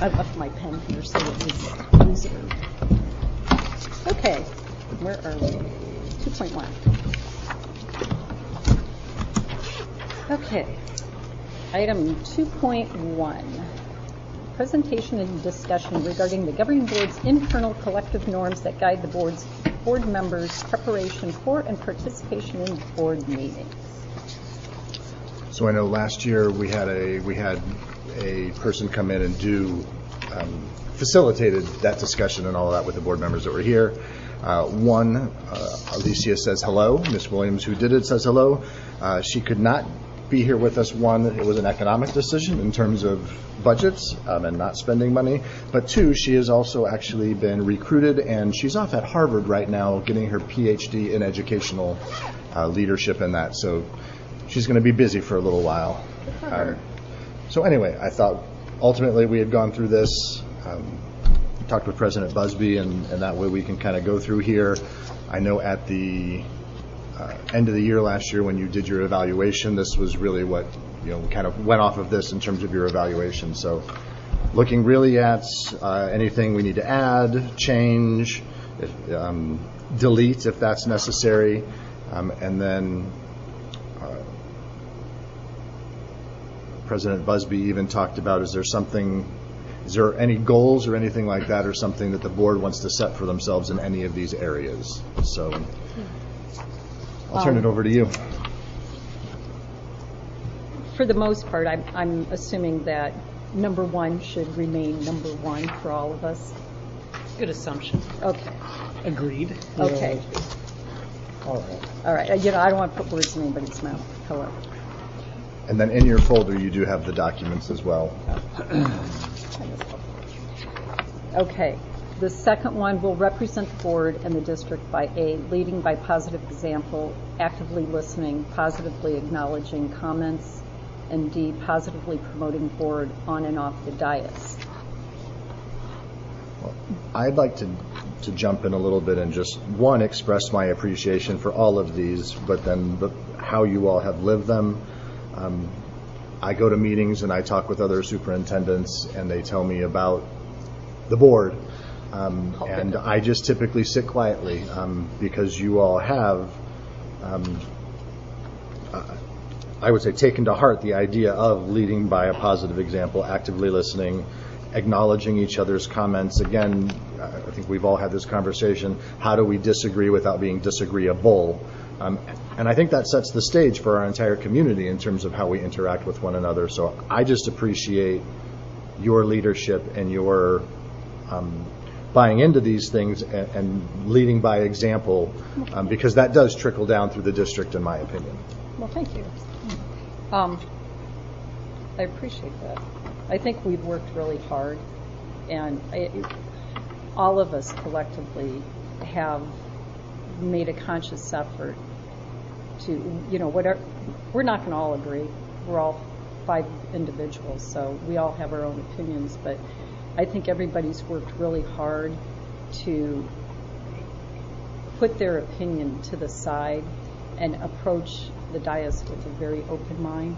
I left my pen here so it was easier. Okay, where are we? 2.1. Okay, item 2.1. Presentation and discussion regarding the governing board's internal collective norms that guide the board members' preparation for and participation in board meetings. So I know last year we had a person come in and facilitated that discussion and all of that with the board members that were here. Alicia says hello. Ms. Williams, who did it, says hello. She could not be here with us. One, it was an economic decision in terms of budgets and not spending money. But two, she has also actually been recruited, and she's off at Harvard right now getting her PhD in educational leadership in that. So she's going to be busy for a little while. So anyway, I thought ultimately we had gone through this, talked with President Busby, and that way we can kind of go through here. I know at the end of the year last year when you did your evaluation, this was really what, kind of went off of this in terms of your evaluation. So looking really at anything we need to add, change, delete if that's necessary, and then President Busby even talked about, is there any goals or anything like that, or something that the board wants to set for themselves in any of these areas? So I'll turn it over to you. For the most part, I'm assuming that number one should remain number one for all of us. Good assumption. Okay. Agreed. Okay. All right. All right. I don't want to put words in anybody's mouth. However. And then in your folder, you do have the documents as well. Okay. The second one will represent the board and the district by A, leading by positive example, actively listening, positively acknowledging comments, and D, positively promoting board on and off the dais. Well, I'd like to jump in a little bit and just, one, express my appreciation for all of these, but then how you all have lived them. I go to meetings and I talk with other superintendents, and they tell me about the board. And I just typically sit quietly because you all have, I would say, taken to heart the idea of leading by a positive example, actively listening, acknowledging each other's comments. Again, I think we've all had this conversation. How do we disagree without being disagreeable? And I think that sets the stage for our entire community in terms of how we interact with one another. So I just appreciate your leadership and your buying into these things and leading by example, because that does trickle down through the district, in my opinion. Well, thank you. I appreciate that. I think we've worked really hard, and all of us collectively have made a conscious effort to, whatever. We're not going to all agree. We're all 5 individuals, so we all have our own opinions, but I think everybody's worked really hard to put their opinion to the side and approach the dais with a very open mind,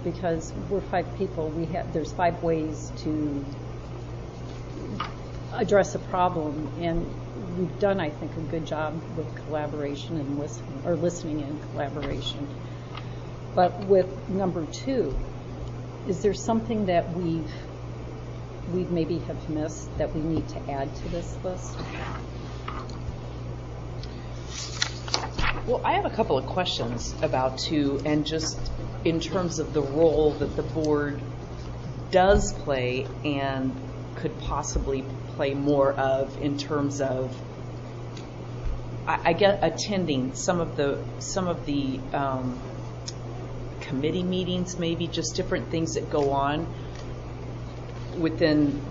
because we're 5 people. There's 5 ways to address a problem, and we've done, I think, a good job with collaboration and listening and collaboration. But with number 2, is there something that we've maybe have missed that we need to add to this list? Well, I have a couple of questions about 2, and just in terms of the role that the board does play and could possibly play more of in terms of, I get attending some of the committee meetings, maybe just different things that go on within,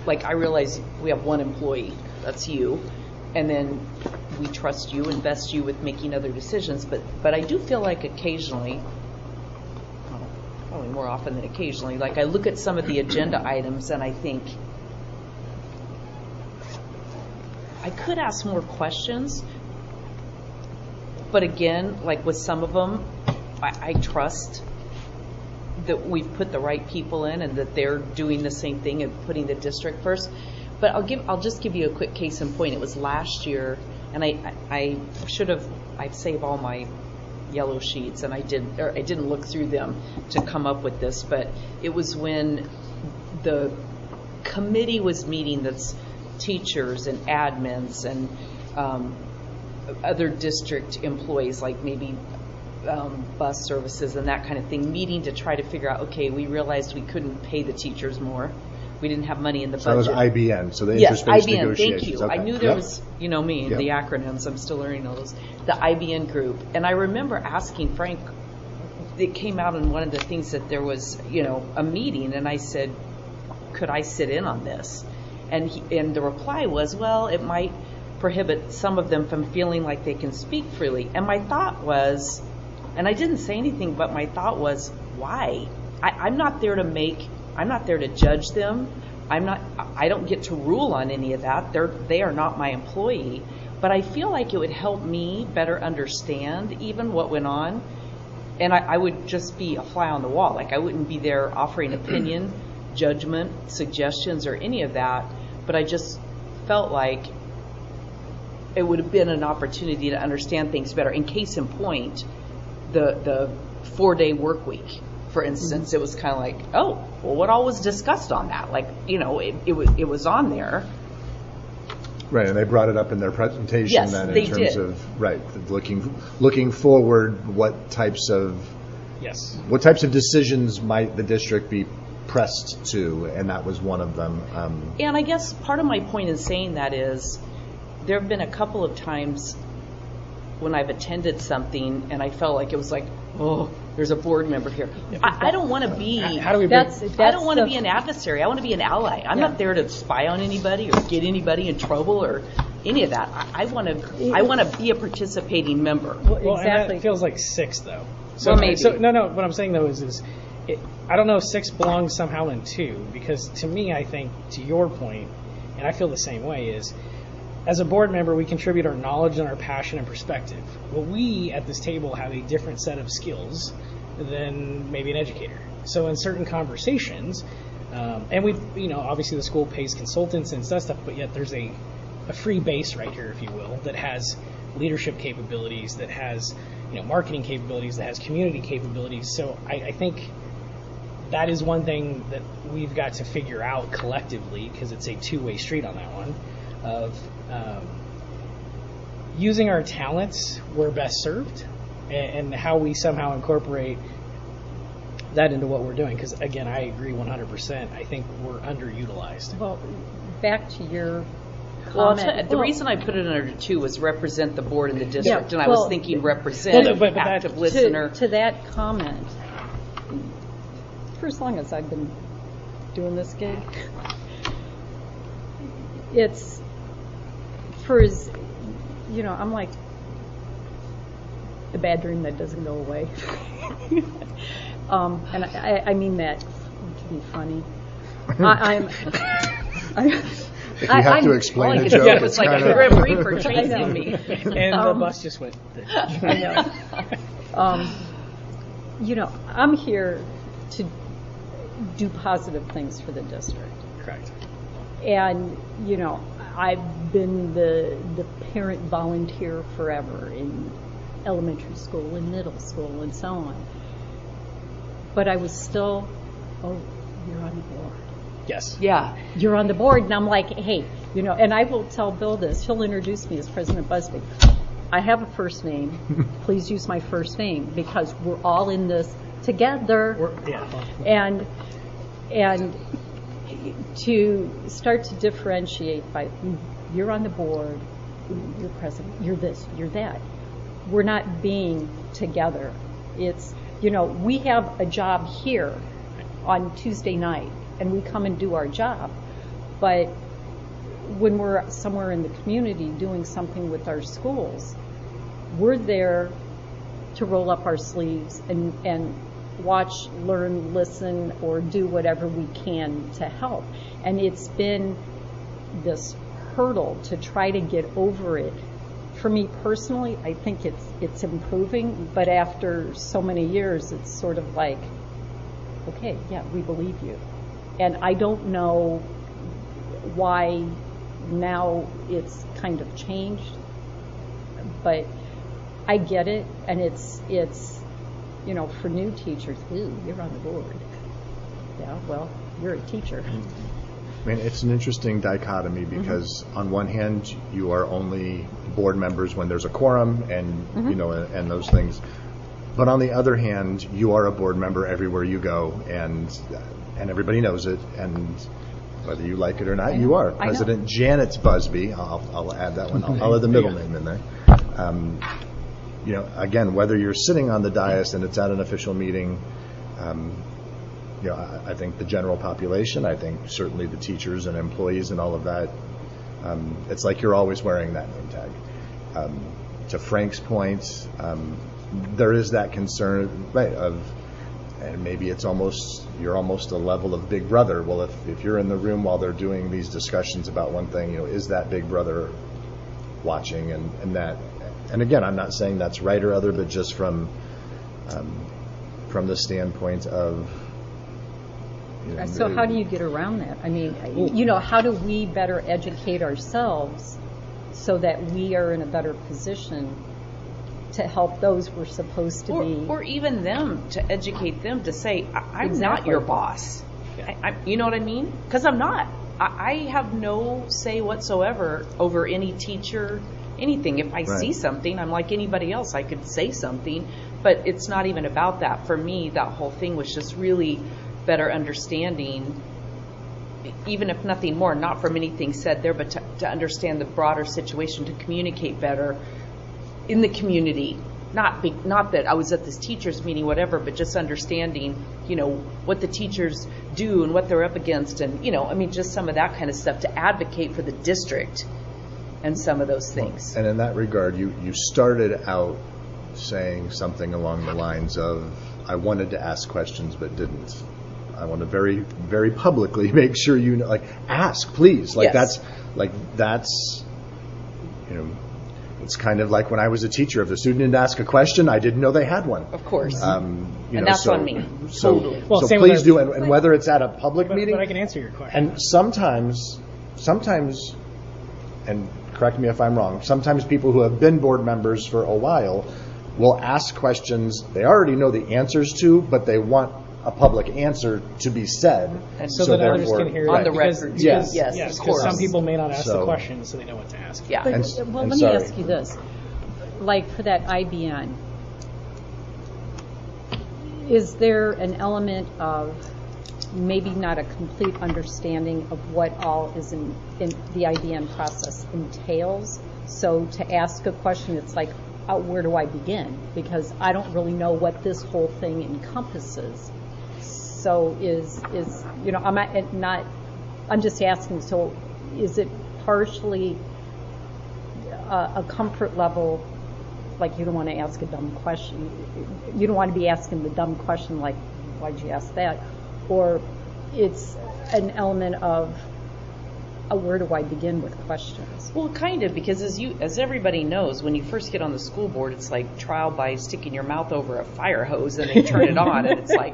like, I realize we have 1 employee, that's you, and then we trust you, invest you with making other decisions, but I do feel like occasionally, probably more often than occasionally, like I look at some of the agenda items and I think I could ask more questions, but again, like with some of them, I trust that we've put the right people in and that they're doing the same thing and putting the district first. But I'll just give you a quick case in point. It was last year, and I saved all my yellow sheets, and I didn't look through them to come up with this, but it was when the committee was meeting, that's teachers and admins and other district employees, like maybe bus services and that kind of thing, meeting to try to figure out, okay, we realized we couldn't pay the teachers more. We didn't have money in the budget. So that was IBN, so the yes, interest-based IBN, negotiations. thank you. Okay. I knew there was, you know me, Yep. the acronyms, I'm still learning all those. The IBN group. And I remember asking Frank, it came out in one of the things that there was, a meeting, and I said, could I sit in on this? And the reply was, well, it might prohibit some of them from feeling like they can speak freely. And my thought was, and I didn't say anything, but my thought was, why? I'm not there to judge them. I don't get to rule on any of that. They are not my employee. But I feel like it would help me better understand even what went on. And I would just be a fly on the wall. Like, I wouldn't be there offering opinion, judgment, suggestions, or any of that. But I just felt like it would have been an opportunity to understand things better. In case in point, the 4-day work week, for instance, it was kind of like, oh, well, what all was discussed on that? Like, it was on there. Right, and they brought it up in their presentation. Yes, then they in terms did. of looking forward, what types of decisions might the district be pressed to, and that was one of them. And I guess part of my point in saying that is, there have been a couple of times when I've attended something and I felt like it was like, oh, there's a board member here. I don't want to be. How do we? I don't want to be an adversary. I want to be an ally. I'm not there to spy on anybody or get anybody in trouble or any of that. I want to be a participating member. Well, Exactly. and that feels like 6, though. So, Well, maybe. So, no. What I'm saying though is I don't know if 6 belongs somehow in 2, because to me, I think, to your point, and I feel the same way, is as a board member, we contribute our knowledge and our passion and perspective. Well, we at this table have a different set of skills than maybe an educator. So in certain conversations, and we, obviously the school pays consultants and stuff, but yet there's a free base right here, if you will, that has leadership capabilities, that has marketing capabilities, that has community capabilities. So I think that is one thing that we've got to figure out collectively, because it's a two-way street on that one, of using our talents where best served, and how we somehow incorporate that into what we're doing. Because again, I agree 100%. I think we're underutilized. Well, back to your Well, comment. the reason I put it under 2 was represent the board and the district, and I well, was thinking represent, but active that- listener. To that comment, for as long as I've been doing this gig, it's for as, I'm like the bad dream that doesn't go away. And I mean that to be funny. If you have to explain all I the could joke, think it's was like kind a of grim reaper chasing know. me. And the bus just went. I know. I'm here to do positive things for the district. Correct. And, I've been the parent volunteer forever in elementary school and middle school and so on. But I was still, you're on the board. Yes. Yeah. You're on the board. And I'm like, hey, and I will tell Bill this. He'll introduce me as President Busby. I have a first name. Please use my first name, because we're all in this together. And to start to differentiate by, you're on the board, you're president, you're this, you're that. We're not being together. It's, we have a job here on Tuesday night, and we come and do our job. But when we're somewhere in the community doing something with our schools, we're there to roll up our sleeves and watch, learn, listen, or do whatever we can to help. And it's been this hurdle to try to get over it. For me personally, I think it's improving, but after so many years, it's sort of like, okay, yeah, we believe you. And I don't know why now it's kind of changed, but I get it, and it's you know, for new teachers, ooh, you're on the board. Yeah, well, you're a teacher. I mean, it's an interesting dichotomy because on one hand, you are only board members when there's a quorum and, you know, and those things. But on the other hand, you are a board member everywhere you go, and everybody knows it, and whether you like it or not, you are. President Janet Busby, I'll add that one, I'll add the middle name in there. You know, again, whether you're sitting on the dais and it's at an official meeting, you know, I think the general population, I think certainly the teachers and employees and all of that, it's like you're always wearing that name tag. To Frank's point, there is that concern, right, of, and maybe it's almost, you're almost a level of big brother. Well, if you're in the room while they're doing these discussions about one thing, you know, is that big brother watching, and that, and again, I'm not saying that's right or other, but just from the standpoint of, you know, So how do you get around that? I mean, you know, how do we better educate ourselves so that we are in a better position to help those we're supposed to be? Or even them, to educate them to say, I'm not Exactly. your boss. You know what I mean? Because I'm not. I have no say whatsoever over any teacher, anything. If I see something, I'm like anybody else. I could say something, but it's not even about that. For me, that whole thing was just really better understanding, even if nothing more, not from anything said there, but to understand the broader situation, to communicate better in the community. Not that I was at this teachers meeting, whatever, but just understanding, you know, what the teachers do and what they're up against, and, you know, I mean, just some of that kind of stuff, to advocate for the district and some of those things. And in that regard, you started out saying something along the lines of, I wanted to ask questions but didn't. I want to very, very publicly make sure you know, like, ask, please. Like, Yes. that's, you know, it's kind of like when I was a teacher. If the student didn't ask a question, I didn't know they had one. Of course. You And know, that's so, on me. So, Totally. Well, so same with please our- do, and whether it's at a public meeting. But I can answer your question. And sometimes, and correct me if I'm wrong, sometimes people who have been board members for a while will ask questions they already know the answers to, but they want a public answer to be said. And so that others therefore- can hear On it. the Because- record. because- Yes, yes, of because course. some people may not ask the So- question, so they know what to ask. Yeah. But, And let me sorry. ask you this. Like for that IBN, is there an element of maybe not a complete understanding of what all is in the IBN process entails? So to ask a question, it's like, where do I begin? Because I don't really know what this whole thing encompasses. So is you know, I'm just asking, so is it partially a comfort level, like you don't want to ask a dumb question, you don't want to be asking the dumb question like, why'd you ask that? Or it's an element of, where do I begin with questions? Well, kind of, because as everybody knows, when you first get on the school board, it's like trial by sticking your mouth over a fire hose and they turn it on, and it's like,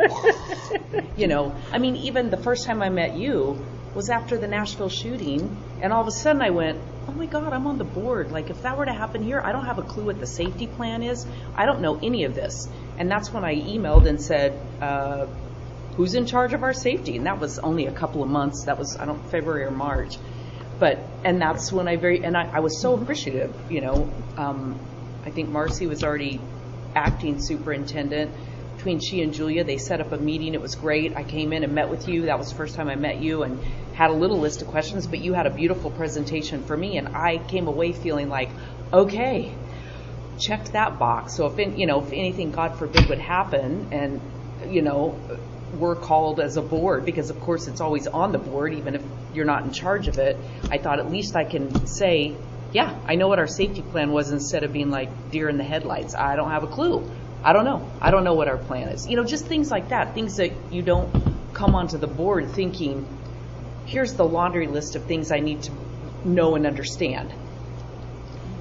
you know, I mean, even the first time I met you was after the Nashville shooting, and all of a sudden I went, oh my God, I'm on the board. Like, if that were to happen here, I don't have a clue what the safety plan is. I don't know any of this. And that's when I emailed and said, who's in charge of our safety? And that was only a couple of months. That was, February or March. And that's when I was so appreciative, you know. I think Marcy was already acting superintendent. Between she and Julia, they set up a meeting. It was great. I came in and met with you. That was the first time I met you, and had a little list of questions, but you had a beautiful presentation for me, and I came away feeling like, okay, checked that box. So if anything, God forbid, would happen, and, you know, we're called as a board, because of course it's always on the board, even if you're not in charge of it, I thought at least I can say, yeah, I know what our safety plan was, instead of being like deer in the headlights. I don't have a clue. I don't know what our plan is. You know, just things like that, things that you don't come onto the board thinking, here's the laundry list of things I need to know and understand.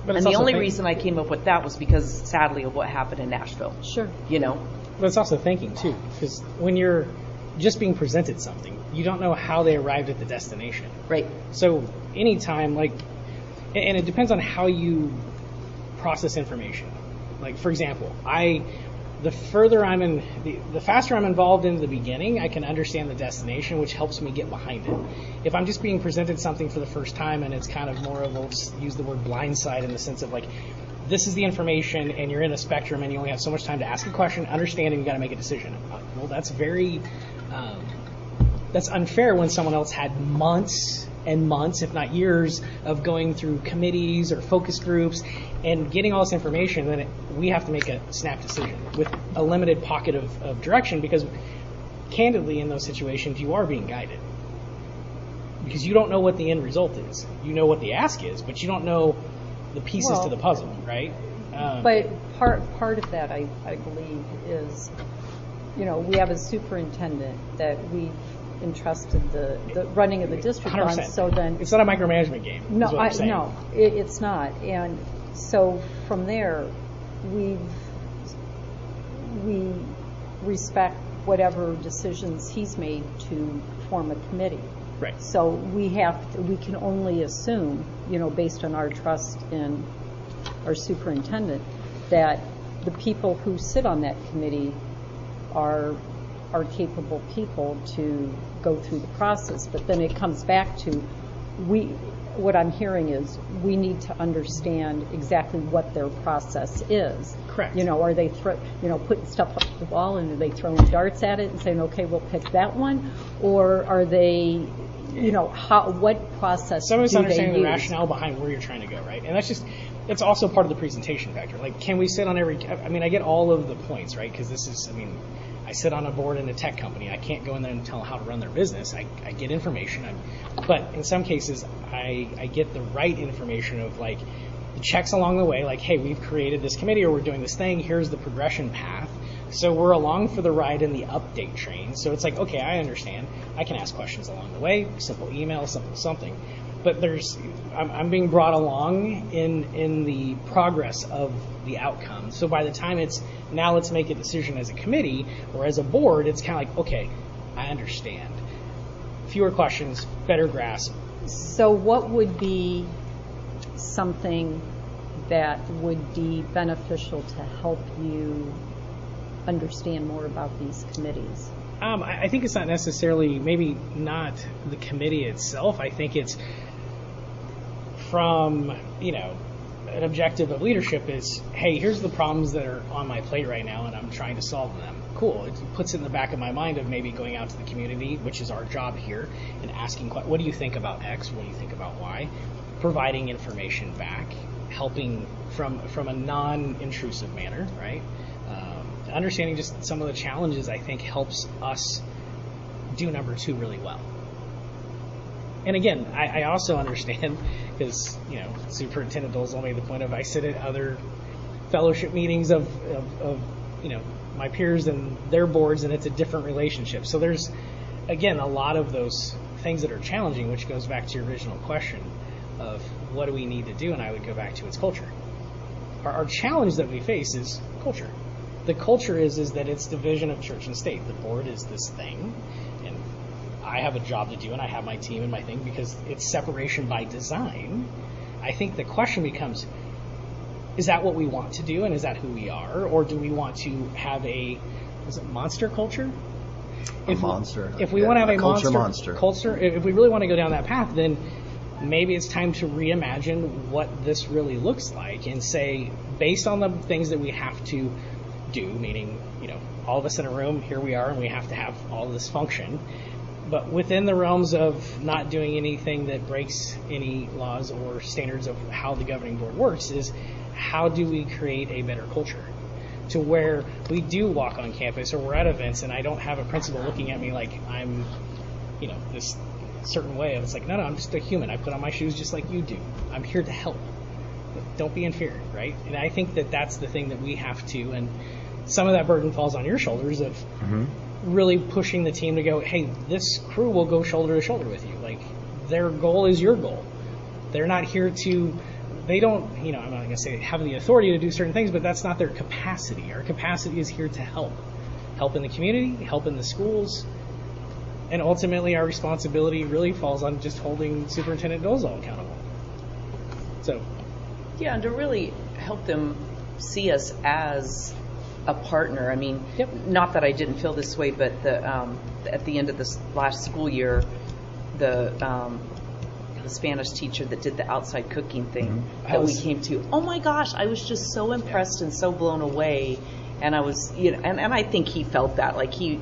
But And the only reason I came up with that was because, sadly, of what happened in Nashville. Sure. You know? But it's also thinking too, because when you're just being presented something. You don't know how they arrived at the destination. Right. So anytime, like, and it depends on how you process information. Like, for example, the faster I'm involved in the beginning, I can understand the destination, which helps me get behind it. If I'm just being presented something for the first time and it's kind of more of, we'll just use the word blindside in the sense of like, this is the information and you're in a spectrum and you only have so much time to ask a question, understand, and you got to make a decision. Well, that's that's unfair when someone else had months and months, if not years, of going through committees or focus groups and getting all this information. Then we have to make a snap decision with a limited pocket of direction, because candidly in those situations you are being guided. Because you don't know what the end result is. You know what the ask is, but you don't know the pieces to the puzzle, right? But part of that, I believe, is, we have a superintendent that we've entrusted the running of the district 100%. on. So then it's not a micromanagement game. No, is what I'm saying. no, it's not. And so from there, we respect whatever decisions he's made to form a committee. Right. So we can only assume, based on our trust in our superintendent, that the people who sit on that committee are capable people to go through the process. But then it comes back to what I'm hearing is we need to understand exactly what their process is. Correct. Are they putting stuff up the wall and are they throwing darts at it and saying, okay, we'll pick that one? Or are they, what process Some of it's do they understanding the use? rationale behind where you're trying to go, right? And that's also part of the presentation factor. Like, can we sit on I get all of the points, right? Because I sit on a board in a tech company. I can't go in there and tell them how to run their business. I get information. But in some cases, I get the right information of, like, the checks along the way, like, hey, we've created this committee or we're doing this thing. Here's the progression path. So we're along for the ride in the update train. So it's like, okay, I understand. I can ask questions along the way, simple email, simple something. But I'm being brought along in the progress of the outcome. So by the time now let's make a decision as a committee or as a board, it's kind of like, okay, I understand. Fewer questions, better grasp. So what would be something that would be beneficial to help you understand more about these committees? I think it's not necessarily, maybe not the committee itself. I think it's from, an objective of leadership is, hey, here's the problems that are on my plate right now and I'm trying to solve them. Cool. It puts it in the back of my mind of maybe going out to the community, which is our job here, and asking, what do you think about X? What do you think about Y? Providing information back, helping from a non-intrusive manner, right? Understanding just some of the challenges, I think, helps us do number 2 really well. And again, I also understand, because, Superintendent Dolezal made the point of, I sit at other fellowship meetings of my peers and their boards, and it's a different relationship. So there's, again, a lot of those things that are challenging, which goes back to your original question of what do we need to do, and I would go back to its culture. Our challenge that we face is culture. The culture is that it's division of church and state. The board is this thing, and I have a job to do, and I have my team and my thing, because it's separation by design. I think the question becomes, is that what we want to do, and is that who we are, or do we want to have is it monster culture? Monster. If we want to have a monster culture, if we really want to go down that path, then maybe it's time to reimagine what this really looks like and say, based on the things that we have to do, meaning, all of us in a room, here we are, and we have to have all this function. But within the realms of not doing anything that breaks any laws or standards of how the governing board works, is how do we create a better culture to where we do walk on campus or we're at events and I don't have a principal looking at me like I'm, this certain way. It's like, no, I'm just a human. I put on my shoes just like you do. I'm here to help. Don't be in fear, right? And I think that that's the thing that we have to, and some of that burden falls on your shoulders of really pushing the team to go, hey, this crew will go shoulder to shoulder with you. Like, their goal is your goal. They're not here to, they don't, I'm not going to say have the authority to do certain things, but that's not their capacity. Our capacity is here to help. Help in the community, help in the schools, And ultimately, our responsibility really falls on just holding Superintendent Dolezal accountable. So, Yeah, and to really help them see us as a partner. I mean, Yep. not that I didn't feel this way, but at the end of this last school year, the Spanish teacher that did the outside cooking thing that we came to, oh my gosh, I was just so impressed and so blown away. And I was, and I think he felt that, like he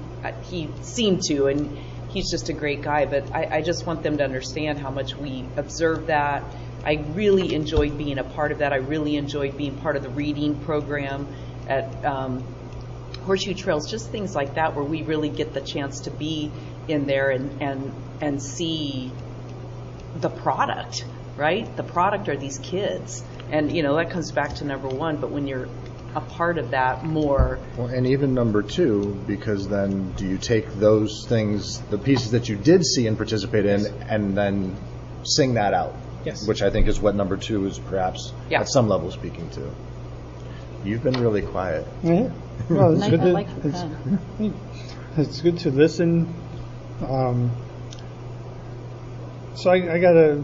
seemed to, and he's just a great guy. But I just want them to understand how much we observe that. I really enjoyed being a part of that. I really enjoyed being part of the reading program at Horseshoe Trails, just things like that, where we really get the chance to be in there and see the product, right? The product are these kids. And, that comes back to number one, but when you're a part of that more. Well, and even number two, because then do you take those things, the pieces that you did see and participate in, and then sing that out? Yes. Which I think is what number two is perhaps at some level speaking to. You've been really quiet. Yeah. Well, it's I good to, like the pen. it's good to listen. So I got a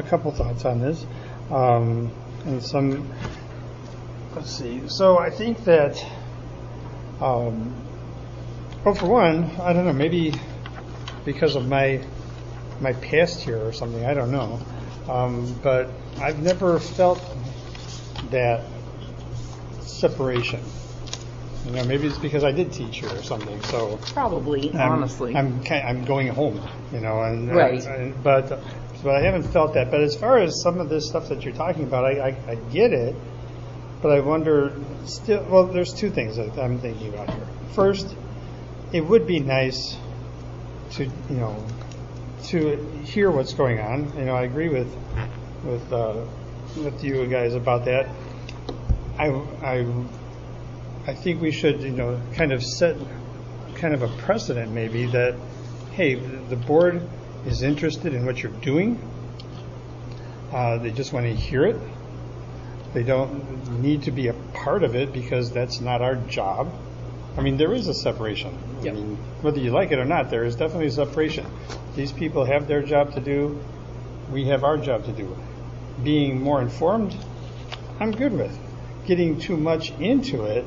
couple thoughts on this, and some. Let's see. So I think that, well, for one, I don't know. Maybe because of my past here or something. I don't know. But I've never felt that separation. Maybe it's because I did teach here or something. So Probably, honestly. I'm going home. And Right. but I haven't felt that. But as far as some of this stuff that you're talking about, I get it. But I wonder still. Well, there's two things that I'm thinking about here. First, it would be nice to hear what's going on. I agree with you guys about that. I think we should kind of set kind of a precedent maybe that, hey, the board is interested in what you're doing. They just want to hear it. They don't need to be a part of it because that's not our job. I mean, there is a separation. Yep. I mean, whether you like it or not, there is definitely a separation. These people have their job to do. We have our job to do. Being more informed, I'm good with. Getting too much into it,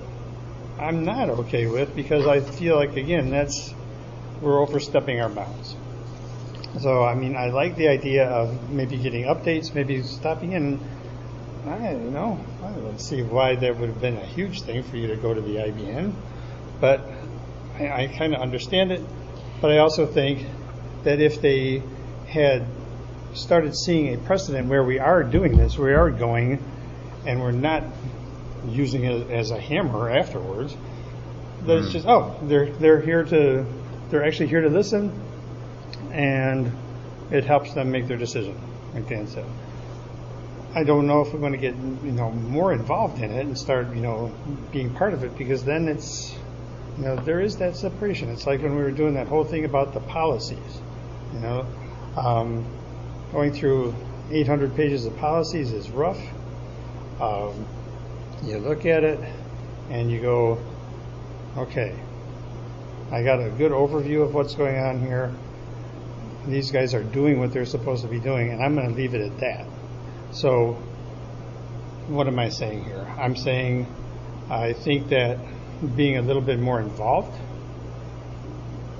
I'm not okay with, because I feel like, again, we're overstepping our bounds. So, I mean, I like the idea of maybe getting updates, maybe stopping in. I don't see why that would have been a huge thing for you to go to the IBN, but I kind of understand it. But I also think that if they had started seeing a precedent where we are doing this, we are going, and we're not using it as a hammer afterwards, that it's just, they're actually here to listen, and it helps them make their decision, like Dan said. I don't know if we're going to get more involved in it and start being part of it, because then it's there is that separation. It's like when we were doing that whole thing about the policies. Going through 800 pages of policies is rough. You look at it and you go, okay, I got a good overview of what's going on here. These guys are doing what they're supposed to be doing, and I'm going to leave it at that. So what am I saying here? I'm saying I think that being a little bit more involved,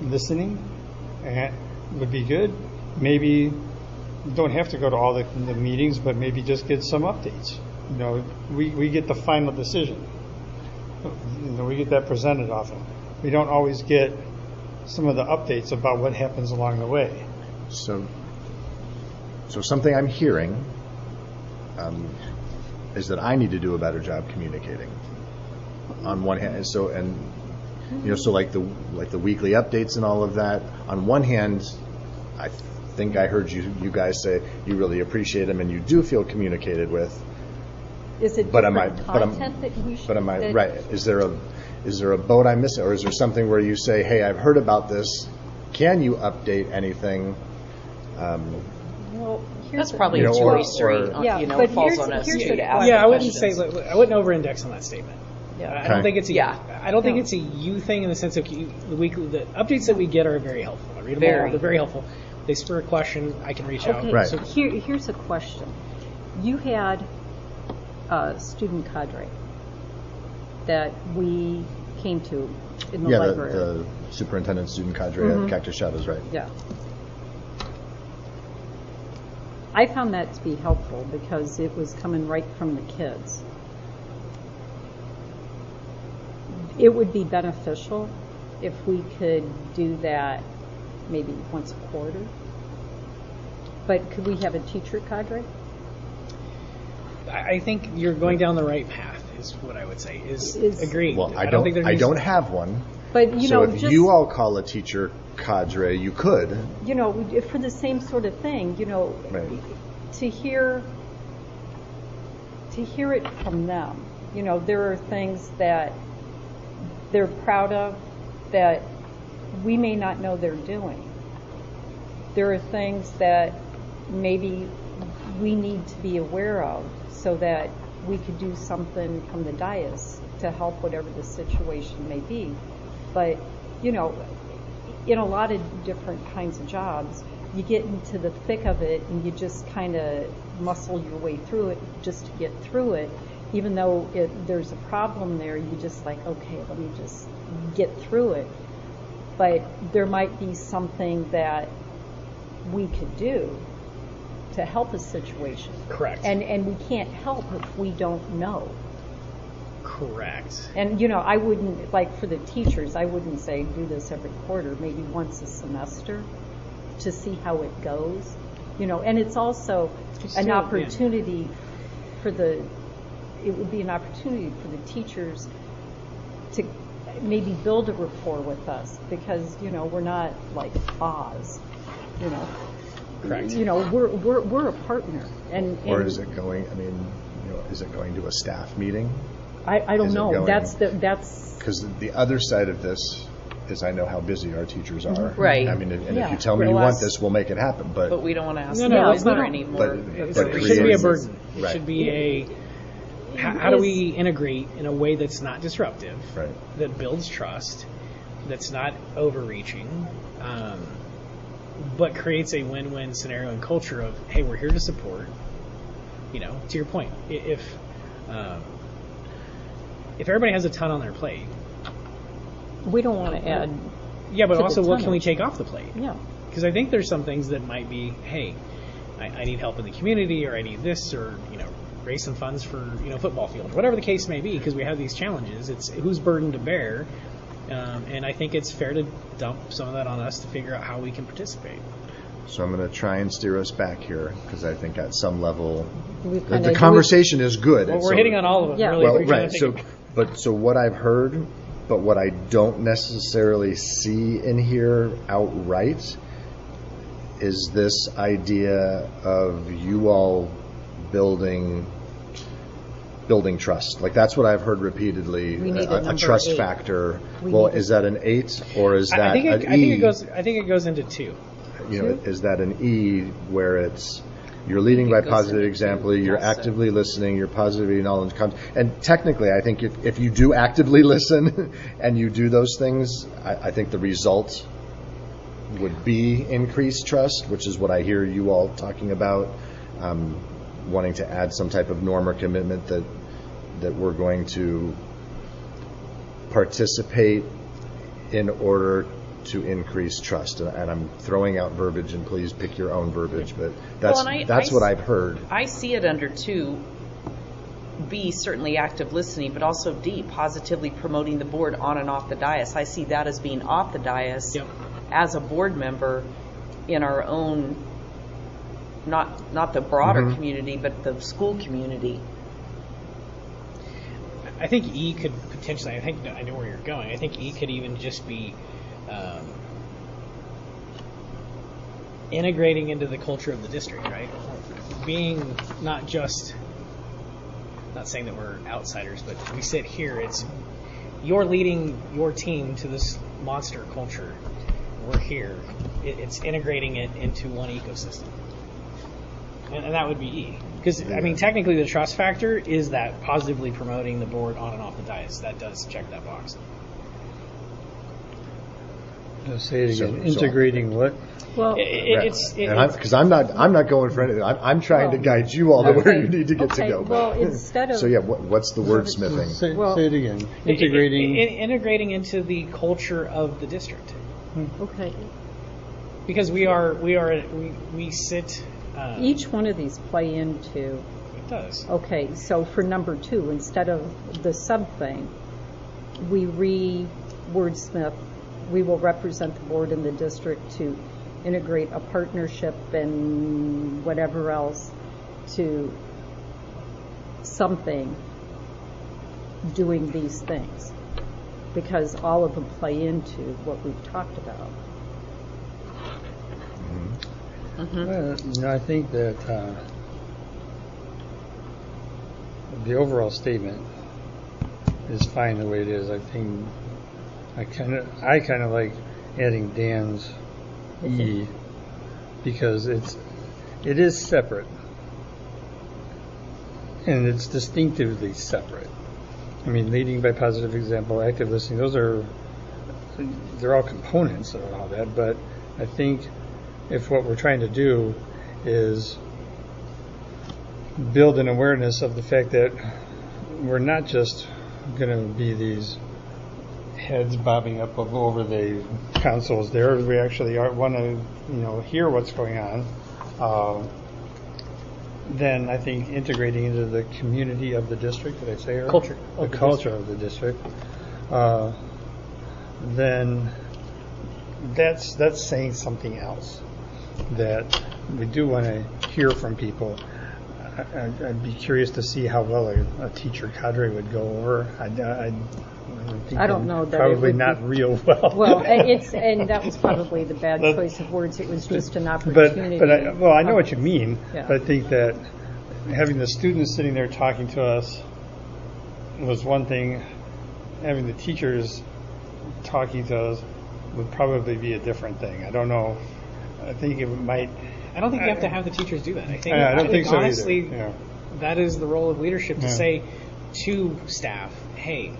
listening, would be good. Maybe you don't have to go to all the meetings, but maybe just get some updates. We get the final decision. We get that presented often. We don't always get some of the updates about what happens along the way. So something I'm hearing is that I need to do a better job communicating. On one hand, so like the weekly updates and all of that. On one hand, I think I heard you guys say you really appreciate them and you do feel communicated with. Is it different content that we should? But am I right? Is there a boat I'm missing, or is there something where you say, "Hey, I've heard about this. Can you update anything?" Well, That's probably a two-way street. but falls on us here's too the to ask. Yeah, I wouldn't questions. say I wouldn't over-index on that statement. Yeah. I don't think it's Yeah. I don't think it's a you thing in the sense of the updates that we get are very helpful. I read them Very. all. They're very helpful. They spur a question, I can reach out. Okay, Right. so here's a question. You had a student cadre that we came to in the Yeah, library. the superintendent student cadre at Cactus Shadows, right? Yeah. I found that to be helpful because it was coming right from the kids. It would be beneficial if we could do that maybe once a quarter. But could we have a teacher cadre? I think you're going down the right path, is what I would say. Is agreed. Well, I don't think there I needs don't to- have one. But, you So know, if just, you all call a teacher cadre, you could. you know, for the same sort of thing, you know, Right. to hear it from them. You know, there are things that they're proud of that we may not know they're doing. There are things that maybe we need to be aware of so that we could do something from the dais to help whatever the situation may be. But, you know, in a lot of different kinds of jobs, you get into the thick of it and you just kind of muscle your way through it just to get through it. Even though there's a problem there, you just like, okay, let me just get through it. But there might be something that we could do to help a situation. Correct. And we can't help if we don't know. Correct. And, you know, I wouldn't, like for the teachers, I wouldn't say do this every quarter, maybe once a semester to see how it goes. You know, and it's also an opportunity it would be an opportunity for the teachers to maybe build a rapport with us because, you know, we're not like Oz, you know. Correct. You know, we're a partner. And Or is it going, I mean, you know, is it going to a staff meeting? I don't is it know. going- That's Because the other side of this is I know how busy our teachers are. Right. I mean, and Yeah. if you tell me We'll you want ask- this, we'll make it happen. But we don't want to ask No, the no, board it's not. for any more. But It it shouldn't be a creates- burden. It Right. should be how do we integrate in a way that's not disruptive, Right. that builds trust, that's not overreaching, but creates a win-win scenario and culture of, hey, we're here to support. You know, to your point, if everybody has a ton on their plate, we don't want to add. yeah, but To the also what can we tonnage. take off the plate? Yeah. Because I think there's some things that might be, hey, I need help in the community, or I need this, or, you know, raise some funds for, you know, football field, whatever the case may be, because we have these challenges. It's whose burden to bear, and I think it's fair to dump some of that on us to figure out how we can participate. So I'm going to try and steer us back here because I think at some level We've the kinda- conversation is good. Well, And we're so- hitting on all of them, Yeah. really. Well, if you're trying right. to think So what I've heard, but what I don't necessarily see in here outright is this idea of you all building trust. Like that's what I've heard repeatedly. We need a A number trust 8. factor. We Well, need is that an 8 or is that I think an I think E? it goes into 2. You know, is that an E where it's you're leading by it goes positive into example, you're also. actively listening, you're positively knowledge comes, and technically, I think if you do actively listen and you do those things, I think the result would be increased trust, which is what I hear you all talking about, wanting to add some type of norm or commitment that we're going to participate in order to increase trust. And I'm throwing out verbiage, and please pick your own verbiage, but that's Well, and that's what I've heard. I see it under 2B, certainly active listening, but also D, positively promoting the board on and off the dais. I see that as being off the dais Yep. as a board member in our own, not the broader Mm-hmm. community, but the school community. I think E could potentially, I know where you're going. I think E could even just be integrating into the culture of the district, right? Being not just, not saying that we're outsiders, but we sit here, it's you're leading your team to this monster culture. We're here. It's integrating it into one ecosystem. And that would be E. Because, I mean, technically the trust factor is that positively promoting the board on and off the dais. That does check that box. Say it again. So- Integrating what? Well, Because I'm not going for anything. I'm trying to guide you all to where you need to get to okay, go. well, instead of. So yeah, what's the wordsmithing? Say, Well- say it again. Integrating. integrating into the culture of the district, Okay, because we sit. each one of these play into. It does. Okay, so for number 2, instead of the sub thing, we re-wordsmith, we will represent the board in the district to integrate a partnership and whatever else to something doing these things. Because all of them play into what we've talked about. Well, I think that the overall statement is fine the way it is. I think I kind of like adding Dan's E because it is separate and it's distinctively separate. I mean, leading by positive example, active listening, they're all components of all that, but I think if what we're trying to do is build an awareness of the fact that we're not just going to be these heads bobbing up over the consoles there, we actually want to hear what's going on, then I think integrating into the community of the district, did I say it right? Culture The of the culture of the district, then that's saying something else. That we do want to hear from people. I'd be curious to see how well a teacher cadre would go over. I don't know that it probably would not be- real well. Well, and that was probably the bad choice of words. It was just an opportunity. But I know what you mean. Yeah. But I think that having the students sitting there talking to us was one thing. Having the teachers talking to us would probably be a different thing. I don't know. I think it might. I don't think you have to have the teachers do that. I think I don't think so honestly, either. Yeah. that is the role of leadership to Yeah. say to staff, "Hey,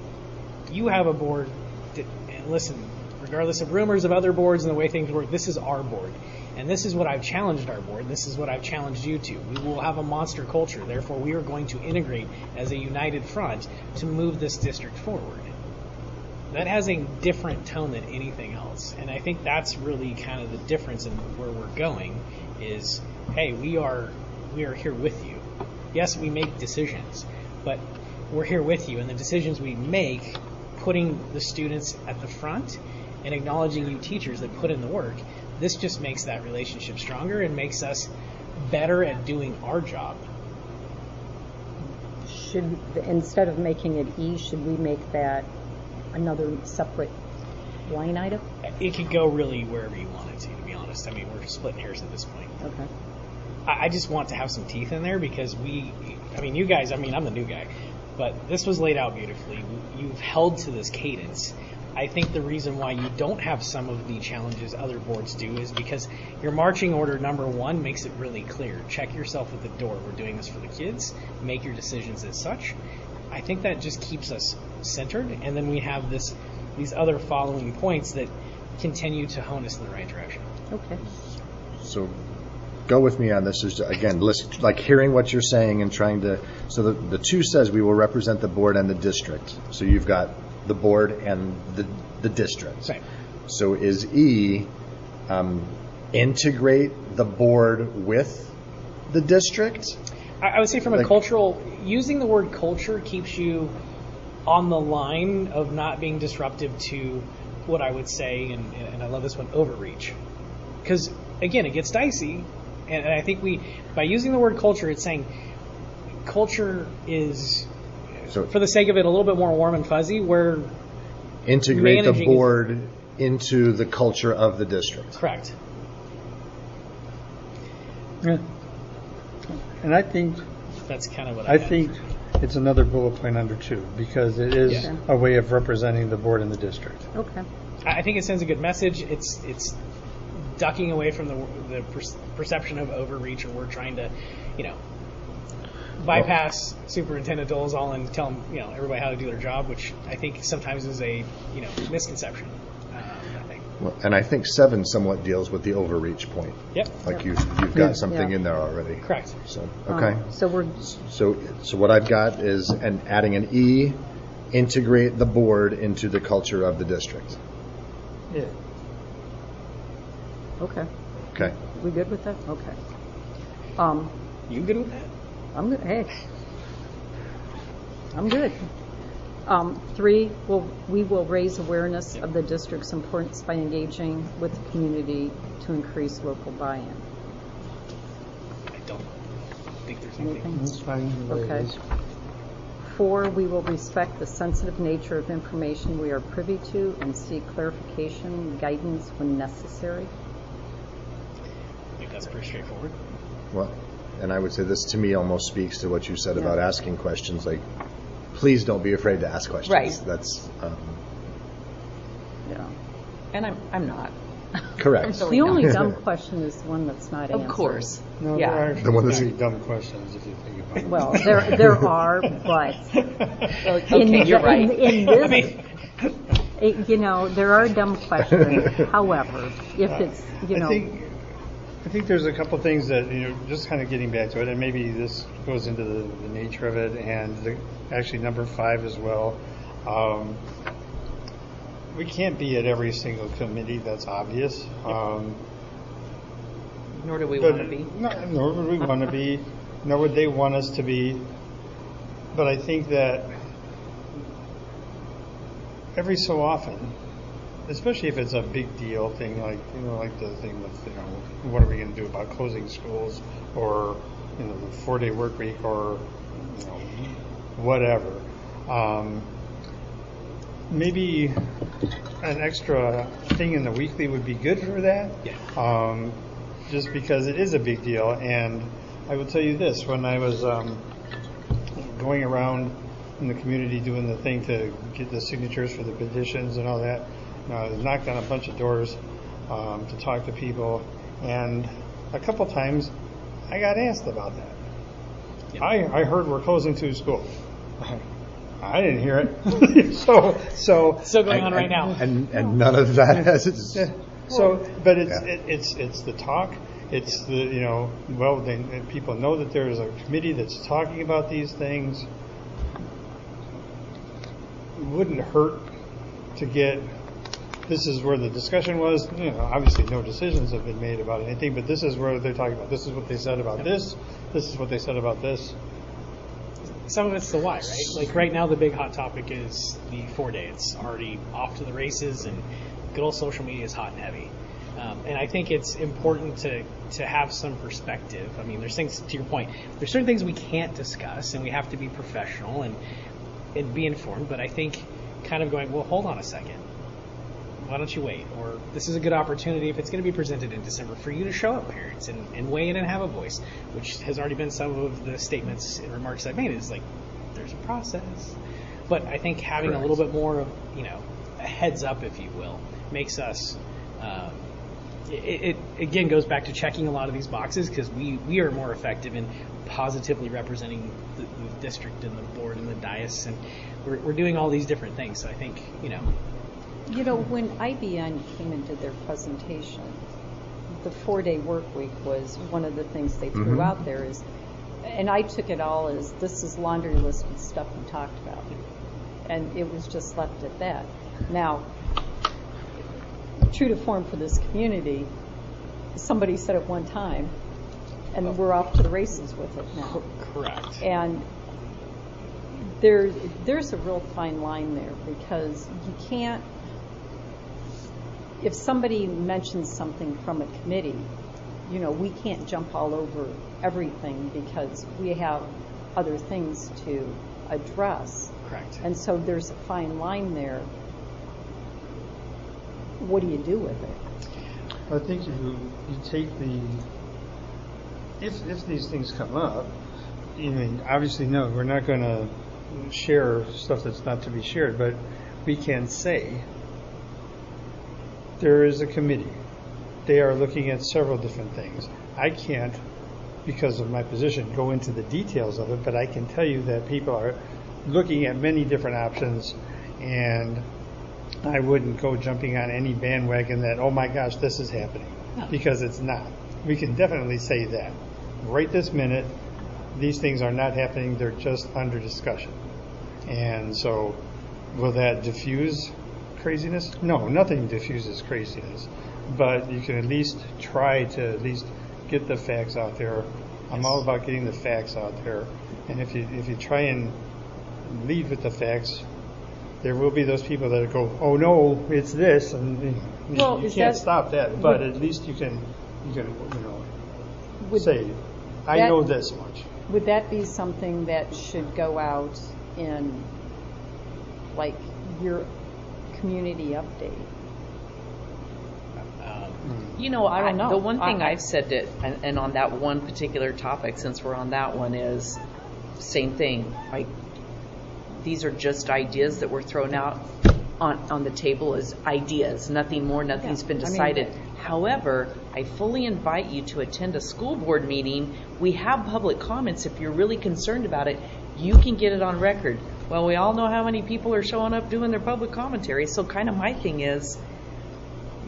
you have a board. And listen, regardless of rumors of other boards and the way things work, this is our board, and this is what I've challenged our board. This is what I've challenged you to. We will have a monster culture. Therefore, we are going to integrate as a united front to move this district forward." That has a different tone than anything else. And I think that's really kind of the difference in where we're going is, hey, we are here with you. Yes, we make decisions, but we're here with you. And the decisions we make, putting the students at the front and acknowledging you teachers that put in the work, this just makes that relationship stronger and makes us better at doing our job. Should, instead of making it E, should we make that another separate line item? It could go really wherever you want it to be honest. I mean, we're splitting hairs at this point. Okay. I just want to have some teeth in there because you guys, I'm the new guy, but this was laid out beautifully. You've held to this cadence. I think the reason why you don't have some of the challenges other boards do is because your marching order number 1 makes it really clear. Check yourself at the door. We're doing this for the kids. Make your decisions as such. I think that just keeps us centered, and then we have these other following points that continue to hone us in the right direction. Okay. So go with me on this. Is again, like hearing what you're saying and trying to. So the 2 says we will represent the board and the district. So you've got the board and the district. Right. So is E integrate the board with the district? I would say from a cultural, using the word culture keeps you on the line of not being disruptive to what I would say, and I love this one, overreach. Because, again, it gets dicey, and I think by using the word culture, it's saying culture is, So for the sake of it, a little bit more warm and fuzzy, where integrate the managing board into the culture of the district. correct. Yeah. And I think That's kind of what I think it's another bullet point under 2 because it is Yeah. a way of representing the board and the district. Okay. I think it sends a good message. It's ducking away from the perception of overreach, or we're trying to, bypass Superintendent Dolezal and tell them, everybody how to do their job, which I think sometimes is a, misconception. I think. Well, and I think 7 somewhat deals with the overreach point. Yep. Like you've got something Yeah. in there already. Correct. So, okay. So we're, So what I've got is adding an E, integrate the board into the culture of the district. Yeah. okay. Okay. We good with that? Okay. You good with that? I'm good. Hey, I'm good. 3, we will raise awareness of the district's importance by engaging with the community to increase local buy-in. I don't think there's Anything? anything. That's fine. the way it Okay. is. 4, we will respect the sensitive nature of information we are privy to and seek clarification, guidance when necessary. I think that's pretty straightforward. Well, and I would say this to me almost speaks to what you said Yeah. about asking questions. Like, please don't be afraid to ask questions. Right. That's Yeah. And I'm not. correct. I'm The only dumb question is the one that's not answered. Of course. No, Yeah. there are The one that's- very dumb questions if you think about it. Well, there are, but Okay, you're right. in this, there are dumb questions. However, if it's, I think there's a couple things that, just kind of getting back to it, and maybe this goes into the nature of it, and actually number 5 as well. We can't be at every single committee, that's obvious. Nor do we want to be. Nor would we want to be, nor would they want us to be. But I think that every so often, especially if it's a big deal thing, like the thing with what are we going to do about closing schools, or the 4-day work week, or whatever. Maybe an extra thing in the weekly would be good for that. Yeah. Just because it is a big deal. And I will tell you this: when I was going around in the community doing the thing to get the signatures for the petitions and all that, I knocked on a bunch of doors to talk to people, and a couple times I got asked about that. Yeah. I heard we're closing 2 schools. I didn't hear it. so Still going on right now. And none of that has its. yeah. So, but Yeah. it's the talk. It's the people know that there is a committee that's talking about these things. It wouldn't hurt to get. This is where the discussion was. Obviously no decisions have been made about anything, but this is where they're talking about. This is what they said about this. This is what they said about this. Some of it's the why, right? Like right now, the big hot topic is the 4-day. It's already off to the races, and good old social media is hot and heavy. And I think it's important to have some perspective. I mean, there's things, to your point, there's certain things we can't discuss, and we have to be professional and be informed. But I think kind of going, well, hold on a second. Why don't you wait? Or this is a good opportunity, if it's going to be presented in December, for you to show up, parents, and weigh in and have a voice, which has already been some of the statements and remarks I've made. Is like, there's a process. But I think having a little bit more of, a heads up, if you will, makes us, it again goes back to checking a lot of these boxes, because we are more effective in positively representing the district and the board and the dais, and we're doing all these different things. So I think, When IBN came and did their presentation, the 4-day work week was one of the things they threw out there is, and I took it all as this is laundry list of stuff we talked about. And it was just left at that. Now, true to form for this community, somebody said at one time, and we're off to the races with it now. correct. And there's a real fine line there, because you can't, if somebody mentions something from a committee, we can't jump all over everything because we have other things to address. Correct. And so there's a fine line there. What do you do with it? I think you take if these things come up, obviously no, we're not going to share stuff that's not to be shared, but we can say there is a committee. They are looking at several different things. I can't, because of my position, go into the details of it, but I can tell you that people are looking at many different options, and I wouldn't go jumping on any bandwagon that, oh my gosh, this is happening, because it's not. We can definitely say that. Right this minute, these things are not happening, they're just under discussion. And so, will that diffuse craziness? No, nothing diffuses craziness. But you can at least try to at least get the facts out there. I'm all about getting the facts out there. And if you try and lead with the facts, there will be those people that go, oh no, it's this, and you can't stop that. But at least you can say, I know this much. Would that be something that should go out in, like, your community update? I don't know. The one thing I I've said to, and on that one particular topic, since we're on that one, is same thing. Like, these are just ideas that were thrown out on the table as ideas. Nothing more. Nothing's been decided. However, I fully invite you to attend a school board meeting. We have public comments. If you're really concerned about it, you can get it on record. Well, we all know how many people are showing up doing their public commentary. So kind of my thing is,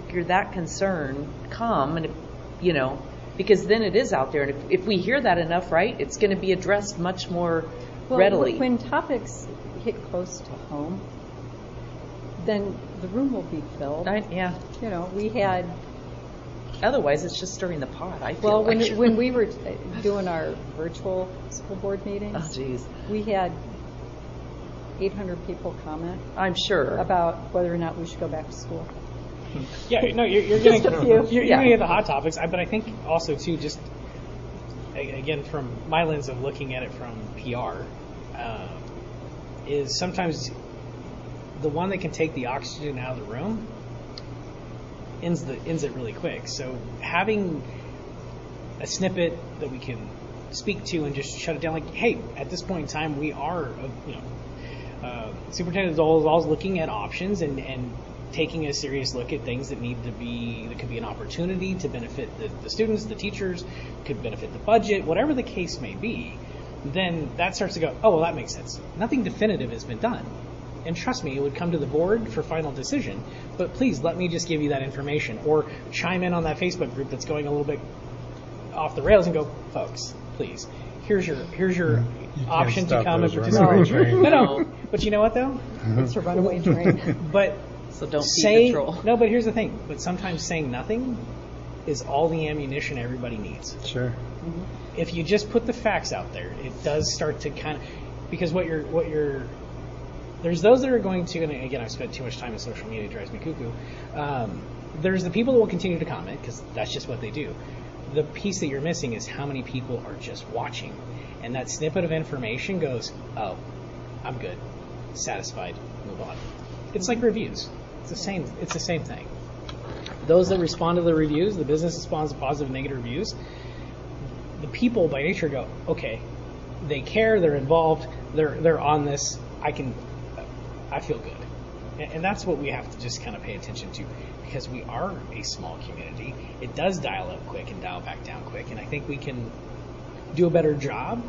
if you're that concerned, come and, because then it is out there. And if we hear that enough, right, it's going to be addressed much more readily. When topics hit close to home, then the room will be filled. We had. Otherwise, it's just stirring the pot. I feel when we were doing our virtual school board meetings, we had 800 people comment. I'm sure about whether or not we should go back to school. Yeah, no, you're getting you're getting at the hot topics, but I think also too, just again from my lens of looking at it from PR, is sometimes the one that can take the oxygen out of the room ends it really quick. So having a snippet that we can speak to and just shut it down, like, hey, at this point in time, we are, Superintendent Zoll is always looking at options and taking a serious look at things that could be an opportunity to benefit the students, the teachers, could benefit the budget, whatever the case may be. Then that starts to go, oh, well, that makes sense. Nothing definitive has been done. And trust me, it would come to the board for final decision. But please let me just give you that information, or chime in on that Facebook group that's going a little bit off the rails and go, folks, please, here's your option to come and participate. No. But you know what though? It's a runaway train. But so don't feed the troll. No, but here's the thing. But sometimes saying nothing is all the ammunition everybody needs. Sure. Mm-hmm. If you just put the facts out there, it does start to kind of, because there's those that are going to, and again, I've spent too much time in social media, it drives me cuckoo. There's the people that will continue to comment, because that's just what they do. The piece that you're missing is how many people are just watching. And that snippet of information goes, oh, I'm good, satisfied, move on. It's like reviews. It's the same thing. Those that respond to the reviews, the business responds to positive and negative reviews, the people by nature go, okay, they care, they're involved, they're on this, I feel good. And that's what we have to just kind of pay attention to, because we are a small community. It does dial up quick and dial back down quick, and I think we can do a better job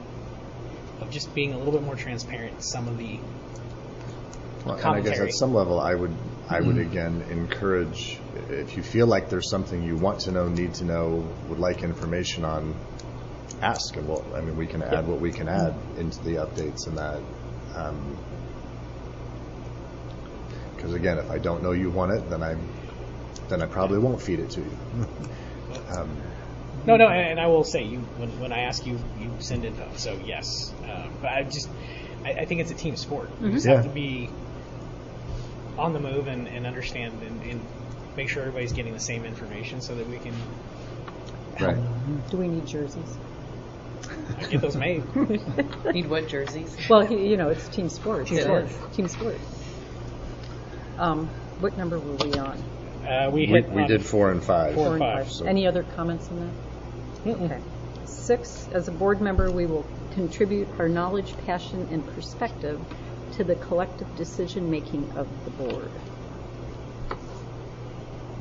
of just being a little bit more transparent in some of the commentary. And I guess at some level I would again encourage, if you feel like there's something you want to know, need to know, would like information on, ask, and we can add what we can add into the updates and that. Because again, if I don't know you want it, then I probably won't feed it to you. No, and I will say, when I ask you, you send info. So yes, but I think it's a team sport. We just have to be on the move and understand and make sure everybody's getting the same information so that we can. Right. Do we need jerseys? Get those made. Need what jerseys? Well, it's team sport. Team sport. What number were we on? We did 4 and 5. 4 and 5. So. Any other comments on that? Okay. 6, as a board member, we will contribute our knowledge, passion, and perspective to the collective decision-making of the board.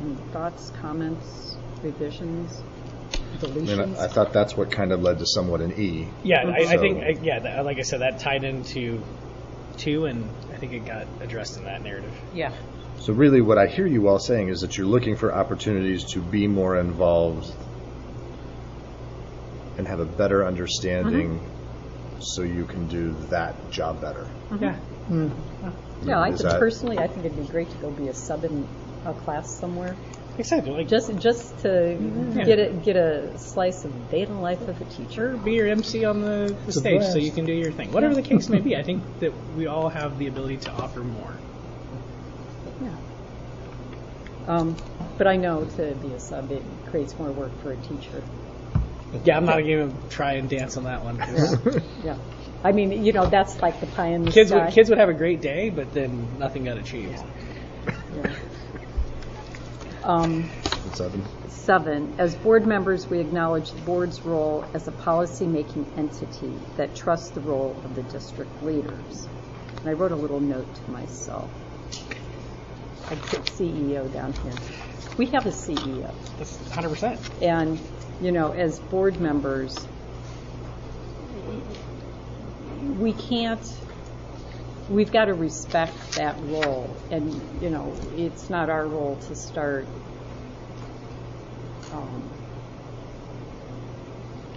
Any thoughts, comments, revisions, deletions? I thought that's what kind of led to somewhat an E. Yeah, I think, like I said, that tied into 2, and I think it got addressed in that narrative. Yeah. So really what I hear you all saying is that you're looking for opportunities to be more involved and have a better understanding so you can do that job better. Yeah. Yeah, I Is think that- personally, I think it'd be great to go be a sub in a class somewhere, Exactly. Like, just to get a slice of the day in the life of a teacher. or be your MC on the stage so you can do your thing. Whatever the case may be, I think that we all have the ability to offer more. Yeah. But I know to be a sub, it creates more work for a teacher. Yeah, I'm not going to try and dance on that one. 'cause Yeah. I mean, that's like the pie in the kids sky. would have a great day, but then nothing got achieved. Yeah. 7. 7, as board members, we acknowledge the board's role as a policy-making entity that trusts the role of the district leaders. And I wrote a little note to myself. I put CEO down here. We have a CEO. That's 100%. And, as board members, we've got to respect that role. And, it's not our role to start,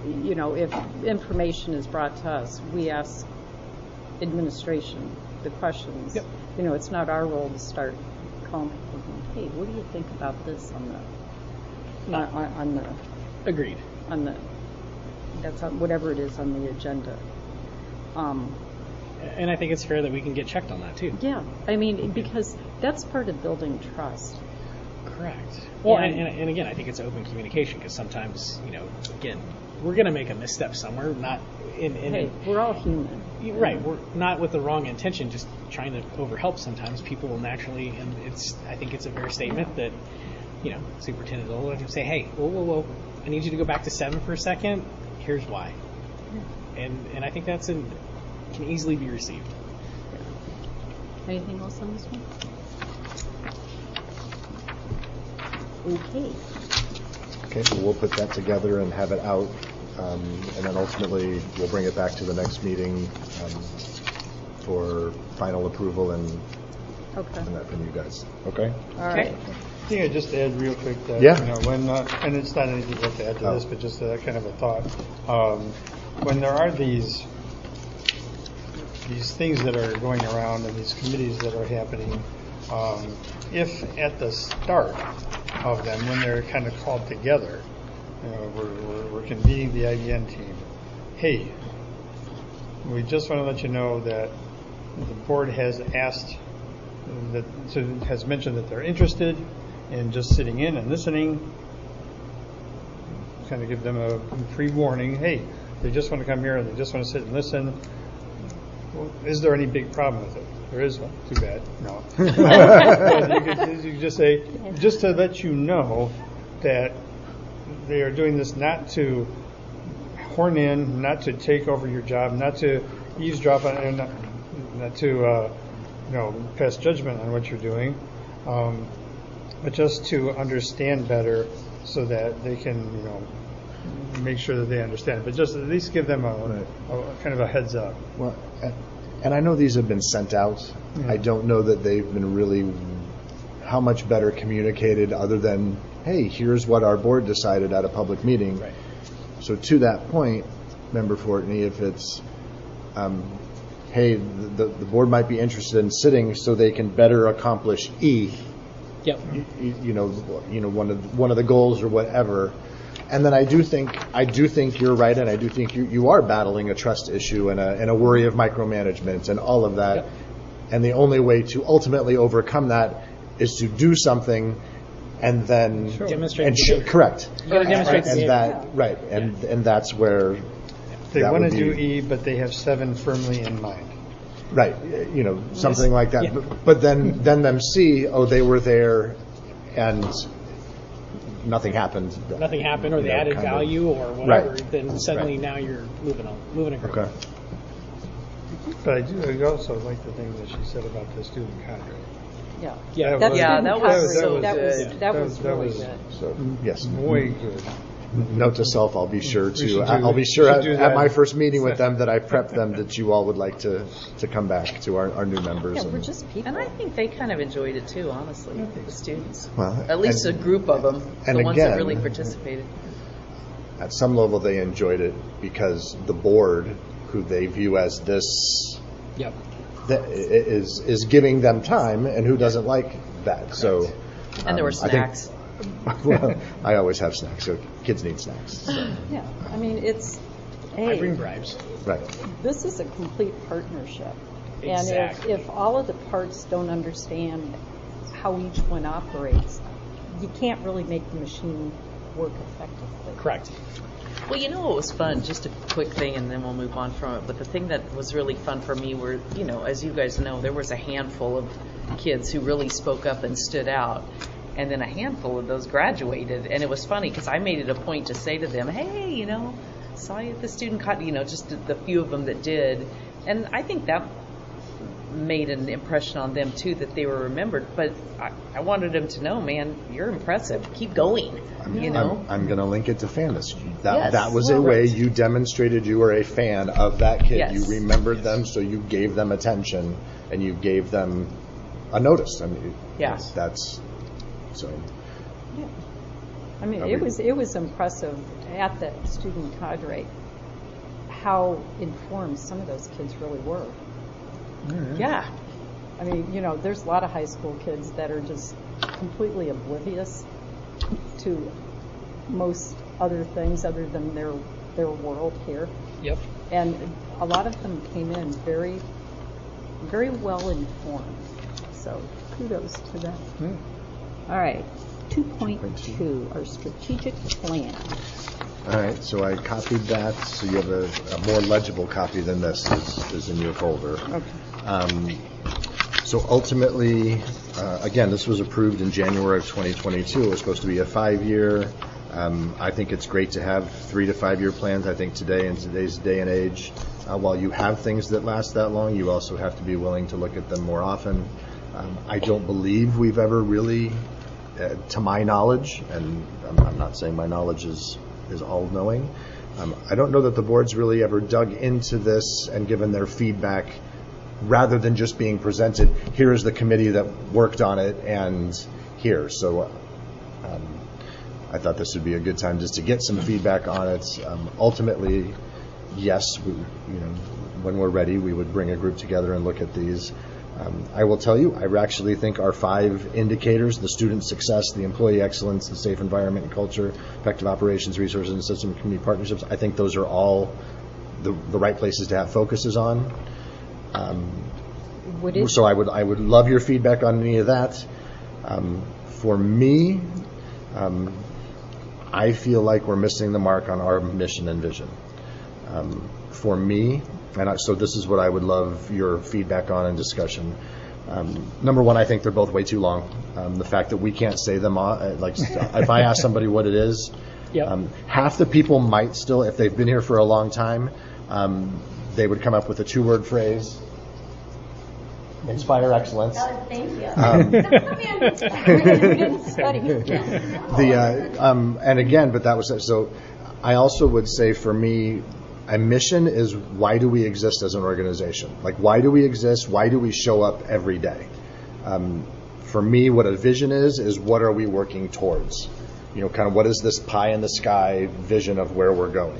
if information is brought to us, we ask administration the questions. Yep. It's not our role to start calling people, going, hey, what do you think about this Agreed. that's on whatever it is on the agenda. And I think it's fair that we can get checked on that too. Yeah, I mean, because that's part of building trust. Correct. Well, And- and again, I think it's open communication because sometimes, again, we're going to make a misstep somewhere, not Hey, we're all human. right. We're not with the wrong intention, just trying to overhelp. Sometimes people will naturally, and I think it's a fair statement that, superintendent will let him say, hey, whoa, I need you to go back to 7 for a second. Here's why. And I think that's can easily be received. Anything else on this one? Okay. Okay, so we'll put that together and have it out, and then ultimately we'll bring it back to the next meeting for final approval and Okay. that from you guys. Okay? All right. I think I just add real quick that, Yeah. when, and it's not anything you have to add to Oh. this, but just kind of a thought. When there are these things that are going around and these committees that are happening, if at the start of them, when they're kind of called together, we're convening the IBN team, hey, we just want to let you know that the board has has mentioned that they're interested in just sitting in and listening, kind of give them a pre-warning, hey, they just want to come here and they just want to sit and listen. Well, is there any big problem with it? There is one. Too bad. No. you could just say, just to let you know that they are doing this not to horn in, not to take over your job, not to eavesdrop on, and not to pass judgment on what you're doing, but just to understand better so that they can make sure that they understand. But just at least give them a kind of a heads up. Well, and I know these have been sent out. Yeah. I don't know that they've been really how much better communicated other than, hey, here's what our board decided at a public meeting. Right. So to that point, Member Fortney, if it's, hey, the board might be interested in sitting so they can better accomplish E, Yep. one of the goals or whatever. And then I do think you're right, and I do think you are battling a trust issue and a worry of micromanagement and all of that. Yep. And the only way to ultimately overcome that is to do something and then Demonstrate and behavior. correct. You gotta demonstrate and behavior. that right, and that's where They that want to would do be- E, but they have 7 firmly in mind. right, something like that. Yeah. But then them see, oh, they were there, and nothing happened. Nothing happened, or they added kind of- value, or whatever. Right. Then suddenly Right. now you're moving a group. Okay. But I also like the thing that she said about the student cadre. Yeah. Yeah. That was- Yeah, that was so that good. That was That really was- good. So yes. Way good. Note to self, I'll be sure should to, do- I'll be we sure should do at that. my first meeting with them that I prepped them that you all would like to come back to our new members. Yeah, and- we're just people. And I think they kind of enjoyed it too, honestly, the students. Well, At least and- a group of them, and the ones that again- really participated. At some level, they enjoyed it because the board, who they view as this, Yep. is giving them time, and who doesn't like that? So, And there were I think- snacks. well, I always have snacks, so kids need snacks. So, Yeah, I mean, it's, I bring hey, bribes. right. this is a complete partnership. Exactly. And if all of the parts don't understand how each one operates, you can't really make the machine work effectively. Correct. Well, you know what was fun? Just a quick thing, and then we'll move on from it. But the thing that was really fun for me were, you know, as you guys know, there was a handful of kids who really spoke up and stood out. And then a handful of those graduated. And it was funny because I made it a point to say to them, hey, you know, saw you at the student con, you know, just the few of them that did. And I think that made an impression on them too, that they were remembered. But I wanted them to know, man, you're impressive. Keep going. You know. I'm going to link it to fanness. Yes. That was a Well, way right. you demonstrated you were a fan of that kid. Yes. You remembered them, so you gave them attention and you gave them a notice. I mean, Yeah. that's so. Yeah. I mean, I it mean- was impressive at that student cadre how informed some of those kids really were. Yeah. I mean, you know, there's a lot of high school kids that are just completely oblivious to most other things other than their world here. Yep. And a lot of them came in very, very well informed. So kudos to them. All right, 2.2, our strategic plan. All right, so I copied that, so you have a more legible copy than this is in your folder. Okay. So ultimately, again, this was approved in January of 2022. It was supposed to be a 5-year. I think it's great to have 3 to 5 year plans. I think today, in today's day and age, while you have things that last that long, you also have to be willing to look at them more often. I don't believe we've ever really, to my knowledge, and I'm not saying my knowledge is all-knowing, I don't know that the board's really ever dug into this and given their feedback rather than just being presented, here is the committee that worked on it and here. So I thought this would be a good time just to get some feedback on it. Ultimately, yes, when we're ready, we would bring a group together and look at these. I will tell you, I actually think our 5 indicators, the student success, the employee excellence, the safe environment and culture, effective operations, resources and system, community partnerships, I think those are all the right places to have focuses on. So I would love your feedback on any of that. For me, I feel like we're missing the mark on our mission and vision. For me, so this is what I would love your feedback on and discussion. Number one, I think they're both way too long. The fact that we can't say them all, like if I ask somebody what it is, Yep. half the people might still, if they've been here for a long time, they would come up with a 2-word phrase. Inspire excellence. Thank you. We didn't study. And again, but that was so. I also would say for me, a mission is why do we exist as an organization? Like why do we exist? Why do we show up every day? For me, what a vision is what are we working towards? Kind of what is this pie in the sky vision of where we're going?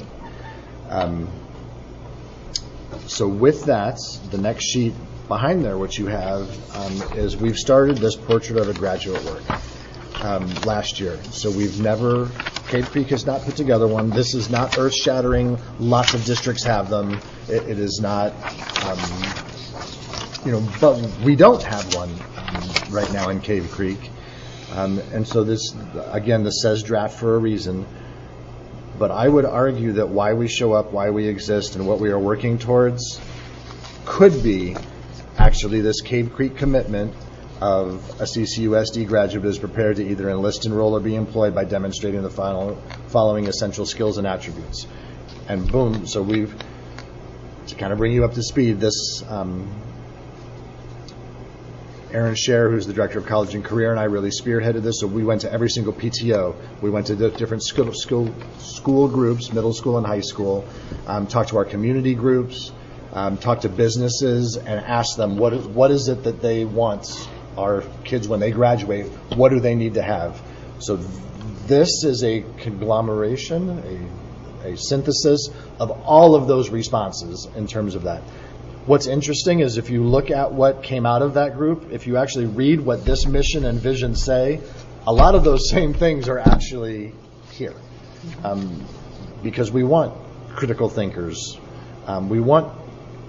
So with that, the next sheet behind there, what you have is we've started this portrait of a graduate work last year. So we've never, Cave Creek has not put together one. This is not earth-shattering. Lots of districts have them. It is not, but we don't have one right now in Cave Creek. And so this, again, this says draft for a reason. But I would argue that why we show up, why we exist, and what we are working towards could be actually this Cave Creek commitment of a CCUSD graduate is prepared to either enlist, enroll, or be employed by demonstrating the following essential skills and attributes. And boom, so to kind of bring you up to speed, this Aaron Scher, who's the director of college and career, and I really spearheaded this. So we went to every single PTO. We went to the different school groups, middle school and high school, talked to our community groups, talked to businesses, and asked them what is it that they want our kids when they graduate, what do they need to have? So this is a conglomeration, a synthesis of all of those responses in terms of that. What's interesting is if you look at what came out of that group, if you actually read what this mission and vision say, a lot of those same things are actually here. Because we want critical thinkers. We want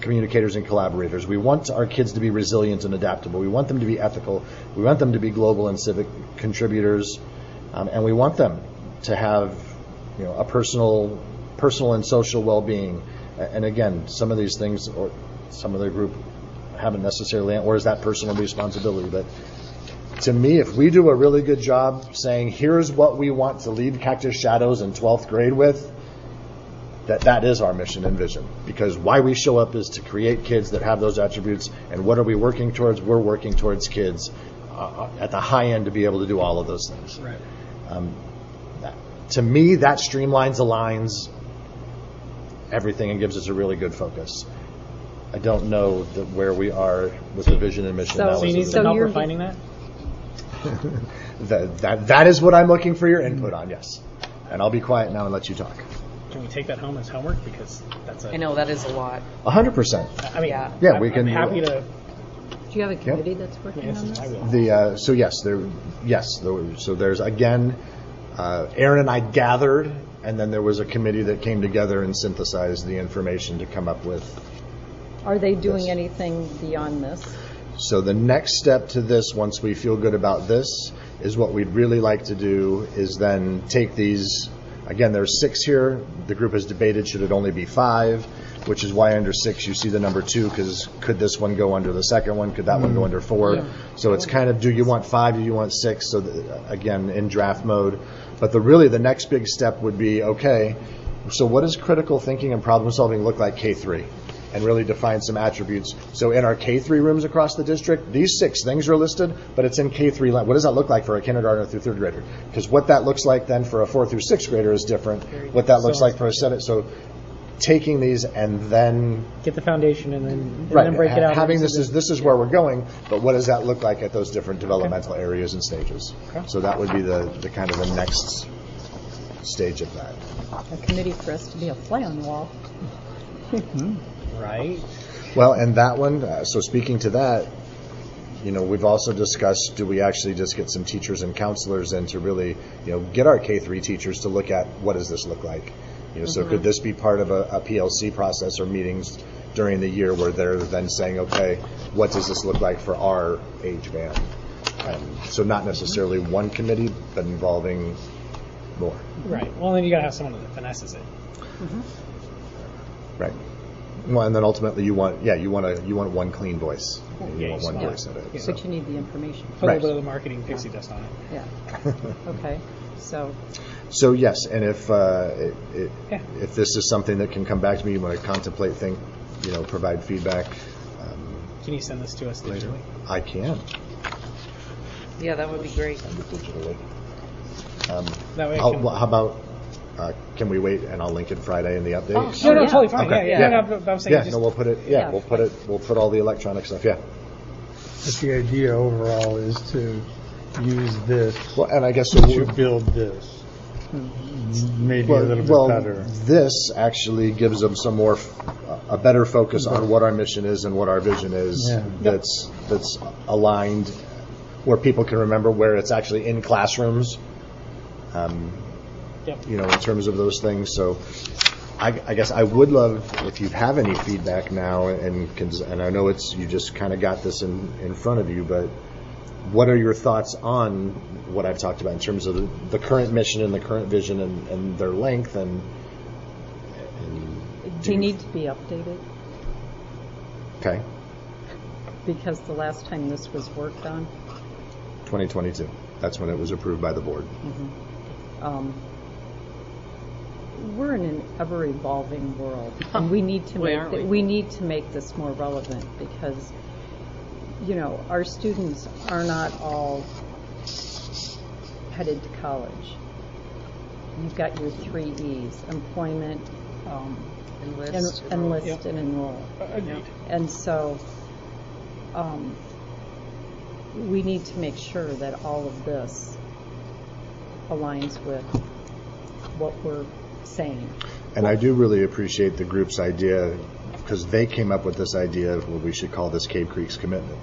communicators and collaborators. We want our kids to be resilient and adaptable. We want them to be ethical. We want them to be global and civic contributors. And we want them to have, a personal and social well-being. And again, some of these things, or some of the group haven't necessarily, or is that personal responsibility? But to me, if we do a really good job saying, here's what we want to leave Cactus Shadows in 12th grade with, that is our mission and vision. Because why we show up is to create kids that have those attributes. And what are we working towards? We're working towards kids at the high end to be able to do all of those things. Right. To me, that streamlines, aligns everything and gives us a really good focus. I don't know where we are with the vision and mission. So So you need So some help you're- refining that? that is what I'm looking for your input on, yes. And I'll be quiet now and let you talk. Can we take that home as homework? Because that's I know that is a lot. 100%. I mean, Yeah. Yeah, we can- I'm happy to. Do you have a committee that's I working mean, on this is this? my wheel. So there's again, Aaron and I gathered, and then there was a committee that came together and synthesized the information to come up with. Are they doing Yes. anything beyond this? So the next step to this, once we feel good about this, is what we'd really like to do is then take these, again, there's 6 here. The group has debated, should it only be 5, which is why under 6 you see the number 2, because could this one go under the second one? Could that one go under 4? Yeah. So it's kind of, do you want 5? Do you want 6? So again, in draft mode. But the next big step would be, okay, so what does critical thinking and problem solving look like K3? And really define some attributes. So in our K3 rooms across the district, these 6 things are listed, but it's in K3. What does that look like for a kindergartner through 3rd grader? Because what that looks like then for a 4th through 6th grader is different. What that looks like for a 7th. So taking these and then Get the foundation and then break it out. having into this is where we're going, but what does that look like at those different developmental areas and stages? Okay. So that would be the kind of the next stage of that. A committee for us to be a fly on the wall. Right. Well, and that one, so speaking to that, we've also discussed, do we actually just get some teachers and counselors in to really, get our K3 teachers to look at what does this look like? So could this be part of a PLC process or meetings during the year where they're then saying, okay, what does this look like for our age band? So not necessarily one committee, but involving more. Right. Well, then you got to have someone that finesses it. Right. Well, and then ultimately you want one clean voice. You want one Yeah. voice of it. Yeah. So. But you need the information. Put a Right. little bit of the marketing pixie dust on it. Yeah. Okay. So yes, and if Yeah. if this is something that can come back to me, you want to contemplate, think, provide feedback. Can you send this to us digitally? I can Yeah, that would be great. send it digitally. That way I How can- about can we wait and I'll link it Friday in the update? Oh, No, sure. no, Yeah. totally fine. Okay. Yeah. No, but I'm saying Yeah, just, no, we'll put it. Yeah. We'll put all the electronic stuff. Yeah. But the idea overall is to use this Well, and I guess to build this. Maybe a little bit better. This actually gives them a better focus on what our mission is and what our vision is. Yeah. That's aligned, where people can remember where it's actually in classrooms. Yep. In terms of those things. So, I guess I would love if you have any feedback now, and I know you just kind of got this in front of you, but what are your thoughts on what I've talked about in terms of the current mission and the current vision and their length and They need to be updated okay, because the last time this was worked on, 2022. That's when it was approved by the board. we're in an ever-evolving world, and we need to Boy, aren't we? we need to make this more relevant because you know, our students are not all headed to college. You've got your 3 E's: employment, Enlist, enlist and enroll. Agreed. And so we need to make sure that all of this aligns with what we're saying. And I do really appreciate the group's idea, because they came up with this idea of what we should call this Cave Creek's commitment.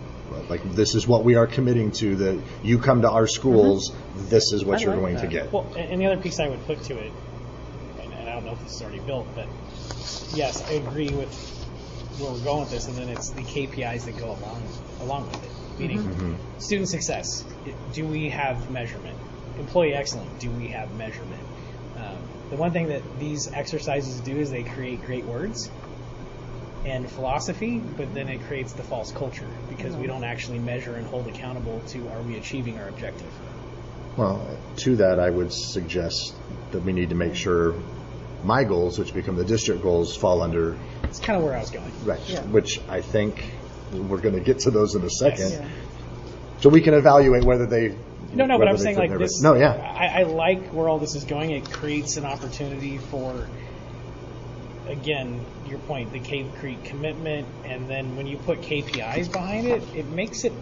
Like, this is what we are committing to, that you come to our schools, this is what I you're like going that. to get. Well, and the other piece I would put to it, and I don't know if this is already built, but yes, I agree with where we're going with this, and then it's the KPIs that go along with it. Meaning, student success, do we have measurement? Employee excellence, do we have measurement? The one thing that these exercises do is they create great words and philosophy, but then it creates the false culture, because we don't actually measure and hold accountable to, are we achieving our objective? Well, to that, I would suggest that we need to make sure my goals, which become the district goals, fall under, It's kind of where I was going. right, Yeah. which I think we're going to get to those in a second. Yes. Yeah. So we can evaluate whether they. No, but whether I'm they saying fit like in this. No, yeah. I like where all this is going. It creates an opportunity for, again, your point, the Cave Creek commitment, and then when you put KPIs behind it, it makes it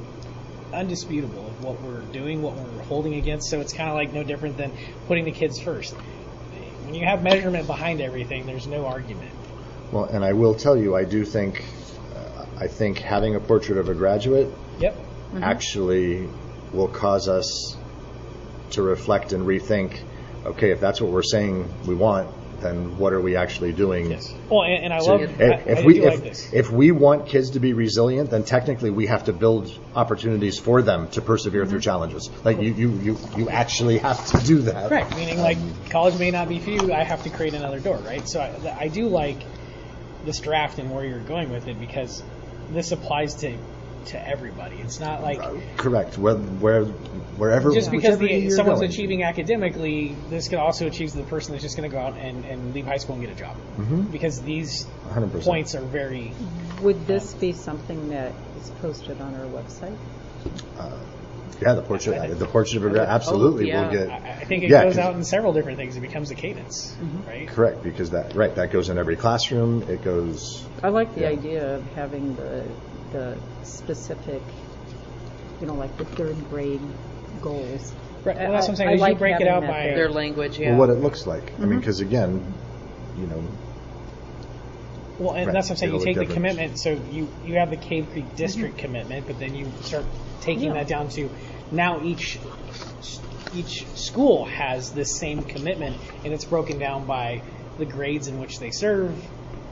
undisputable of what we're doing, what we're holding against. So it's kind of like no different than putting the kids first. When you have measurement behind everything, there's no argument. Well, and I will tell you, I do think, I think having a portrait of a graduate Yep. actually will cause us to reflect and rethink, okay, if that's what we're saying we want, then what are we actually doing? Yes. Well, and I So love. if I we do like this. if we want kids to be resilient, then technically we have to build opportunities for them to persevere through challenges. Like you actually have to do that. Correct. Meaning, like, college may not be for you. I have to create another door, right? So I do like this draft and where you're going with it, because this applies to everybody. It's not like Correct. Wherever. just because whichever you're someone's going. achieving academically, this could also achieve the person that's just going to go out and leave high school and get a job. Because these 100%. points are very. Would this be something that is posted on our website? Yeah, the portrait of a graduate absolutely yeah. will get. I think it Yeah, goes 'cause- out in several different things. It becomes a cadence, right? Correct, because that goes in every classroom. It goes. I like the idea of having the specific, you know, like the 3rd grade goals. Right. Well, that's what I'm saying. I Is you like break it having out that by there. Their language, yeah. Well, what it looks like. I mean, because again, you know. Well, and Right. that's what I'm saying. You It'll take the look different. commitment, so you have the Cave Creek District commitment, but then you start taking that down to now each school has this same commitment, and it's broken down by the grades in which they serve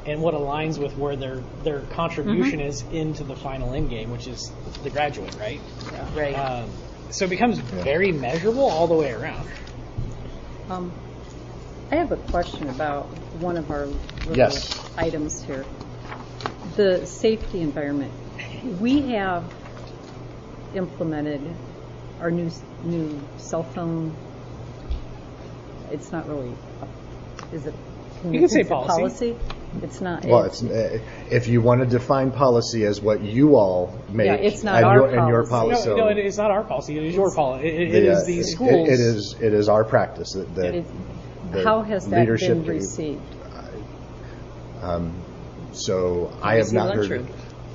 and what aligns with where their contribution is into the final end game, which is the graduate, right? Right. So it becomes very measurable all the way around. I have a question about one of our little Yes. items here. The safety environment. We have implemented our new cell phone. It's not really, is it? You can say is it policy. It's not. Well, it's if you want to define policy as what you all make, Yeah, it's not and our your policy. policy. No, it is not our policy. It is your policy. It is the schools. It is our practice that the How has that leadership been received? So I have Easy not heard. lunchroom.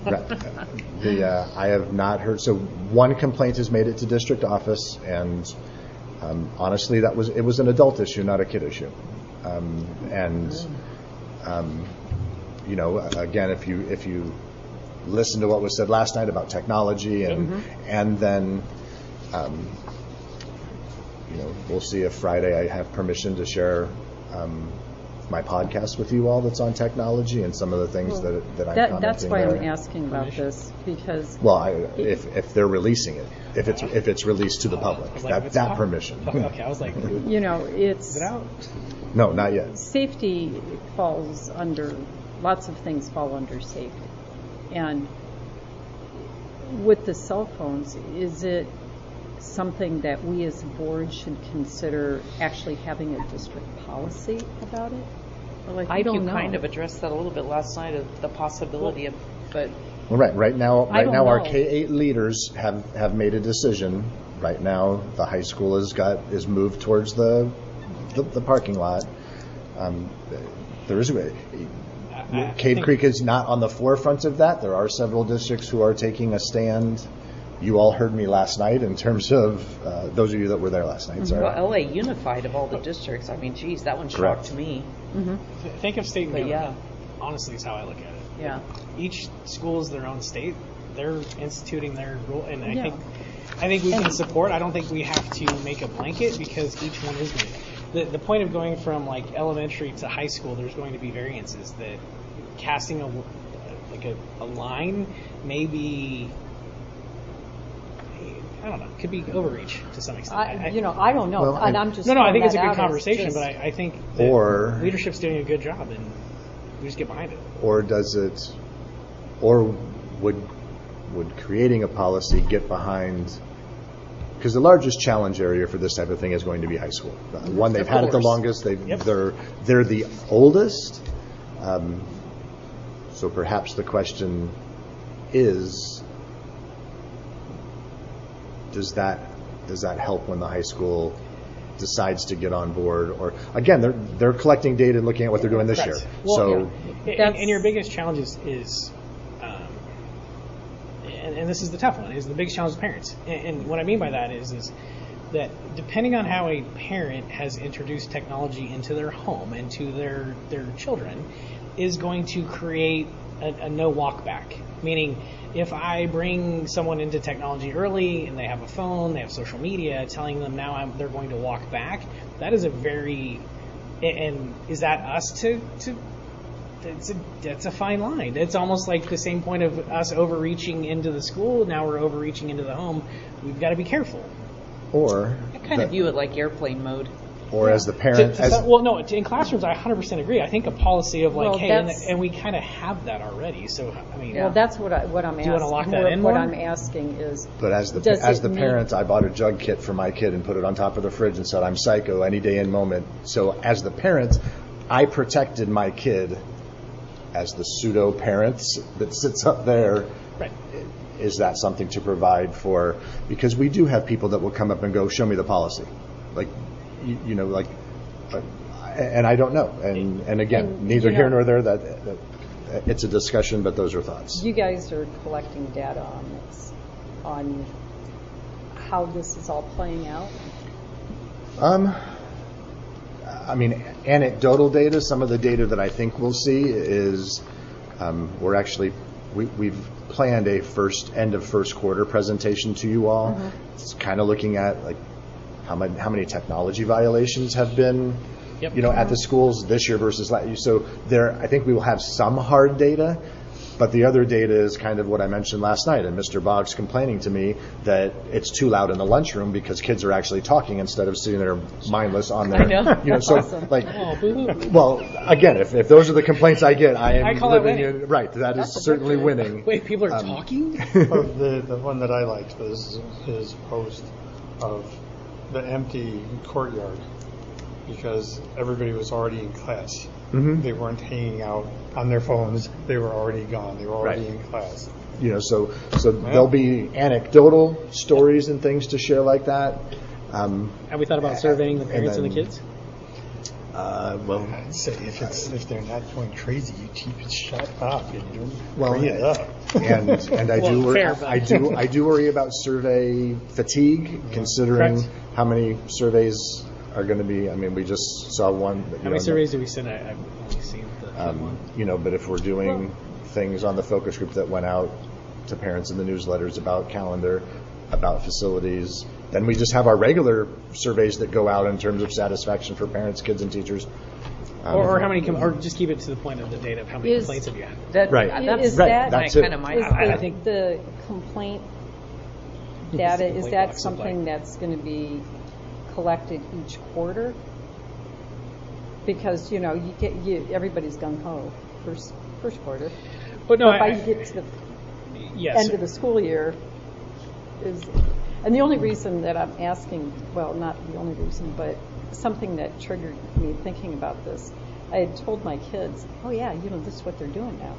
Right. I have not heard. So one complaint has made it to district office, and honestly, it was an adult issue, not a kid issue. You know, again, if you listen to what was said last night about technology, and then you know, we'll see if Friday I have permission to share my podcast with you all that's on technology and some of the things that I'm commenting That's why there. I'm asking about this, because Well, if they're releasing it, if it's released to the public, I was like, that permission. Okay, I was like, you know, it's is it out? No, not yet. safety falls under, lots of things fall under safety. And with the cell phones, is it something that we as a board should consider actually having a district policy about it? Well, I think you kind of addressed that a little bit last night, of the possibility of, but Well, right now, I don't our know. K-8 leaders have made a decision. Right now, the high school is moved towards the parking lot. There is Cave Creek is not on the forefront of that. There are several districts who are taking a stand. You all heard me last night in terms of those of you that were there last night. Sorry. Well, LA Unified of all the districts, I mean, geez, that one shocked Correct. me. Think of state and But government. yeah. Honestly, is how I look at it. Yeah. Each school is their own state. They're instituting their rule, and I Yeah. think we can support. I don't think we have to make a blanket because each one is unique. The point of going from like elementary to high school, there's going to be variances. That casting a line maybe, I don't know, could be overreach to some extent. I don't know, Well, and I'm just I think it's a throwing good that out as conversation, just- but I think that Or- leadership's doing a good job, and we just get behind it. Or does it, or would creating a policy get behind, because the largest challenge area for this type of thing is going to be high school. One, they've had it the course. longest, Yep. they're the oldest. So perhaps the question is, does that help when the high school decides to get on board? Or again, they're collecting data and looking at what they're doing this year. Correct. Well, So and your biggest challenge is and this is the tough one, is the biggest challenge is parents. And what I mean by that is that depending on how a parent has introduced technology into their home and to their children is going to create a no walk back. Meaning, if I bring someone into technology early and they have a phone, they have social media, telling them now they're going to walk back, that is a very, and is that us to that's a fine line. It's almost like the same point of us overreaching into the school. Now we're overreaching into the home. We've got to be careful. or I kind of view it like airplane mode. or as the parent, In classrooms, I 100% agree. I think a policy of like, Well, hey, that's- and we kind of have that already. So I mean, Well, that's what I'm Do you wanna lock asking. that in What more? I'm asking is, But as Does it the mean- parent, I bought a jug kit for my kid and put it on top of the fridge and said, I'm psycho any day in moment. So as the parent, I protected my kid. As the pseudo parent that sits up there, right. is that something to provide for? Because we do have people that will come up and go, show me the policy. Like, and I don't know. And again, And, neither you here know- nor there, that it's a discussion, but those are thoughts. you guys are collecting data on this, on how this is all playing out. I mean, anecdotal data, some of the data that I think we'll see is we've planned a end of first quarter presentation to you all. It's kind of looking at like how many technology violations have been Yep. at the schools this year versus last year. So I think we will have some hard data, but the other data is kind of what I mentioned last night, and Mr. Boggs complaining to me that it's too loud in the lunchroom because kids are actually talking instead of sitting there mindless on their, I know. so Awesome. like, Oh, boo-hoo. well, again, if those are the complaints I get, I am I call it living winning. in, right, that is certainly winning. Wait, people are talking? The one that I liked was his post of the empty courtyard because everybody was already in class. Mhm. They weren't hanging out on their phones. They were already gone. They were already Right. in class. So there'll be anecdotal stories and things to share like that. Have we thought about surveying the parents and the then- kids? Well, I'd say if they're not going crazy, you keep it shut up and you Well, bring it up. and I Well, do worry, fair, but- I do worry about survey fatigue, considering Correct. how many surveys are going to be. I mean, we just saw one. But, How many surveys do we send? I've only seen the one. But if we're doing things on the focus group that went out to parents in the newsletters about calendar, about facilities, then we just have our regular surveys that go out in terms of satisfaction for parents, kids, and teachers. Or how many? Or just keep it to the point of the data of how many Is- complaints have you had? That, Right. That's Is that- That's it. kind of my. Is I think- the complaint data, the is complaint that box look something like? that's going to be collected each quarter? Because, everybody's gung-ho first quarter. But no, But by you get to the yes. end of the school year and the only reason that I'm asking, well, not the only reason, but something that triggered me thinking about this, I had told my kids, oh yeah, this is what they're doing now.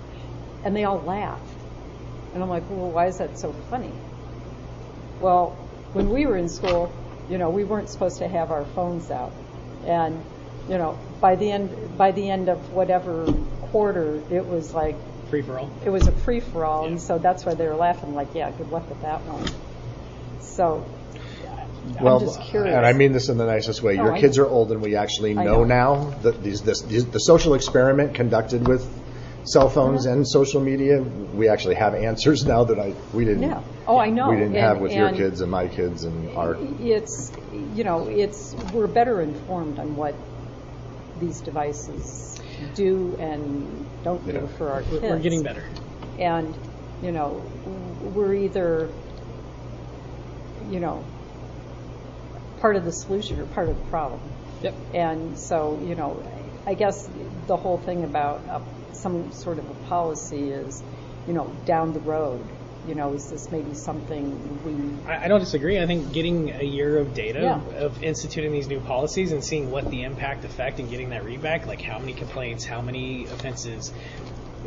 And they all laughed. And I'm like, well, why is that so funny? Well, when we were in school, we weren't supposed to have our phones out. And, by the end of whatever quarter, it was like, Free-for-all. it was a free-for-all. Yeah. And so that's why they were laughing, like, yeah, good luck with that one. So Well, I'm just curious. and I mean this in the nicest way. Your I kids know. are old, and we actually I know know. now that the social experiment conducted with cell phones Uh-huh. and social media, we actually have answers now that we didn't. Yeah. Oh, I know. We didn't have And- with your and kids and my kids and our. It's, we're better informed on what these devices do and don't do Yeah. for our kids. We're getting better. And, we're either, part of the solution or part of the problem. Yep. And so, I guess the whole thing about some sort of a policy is, down the road, is this maybe something I don't disagree. I think getting a year of data Yeah. of instituting these new policies and seeing what the impact effect and getting that readback, like how many complaints, how many offenses,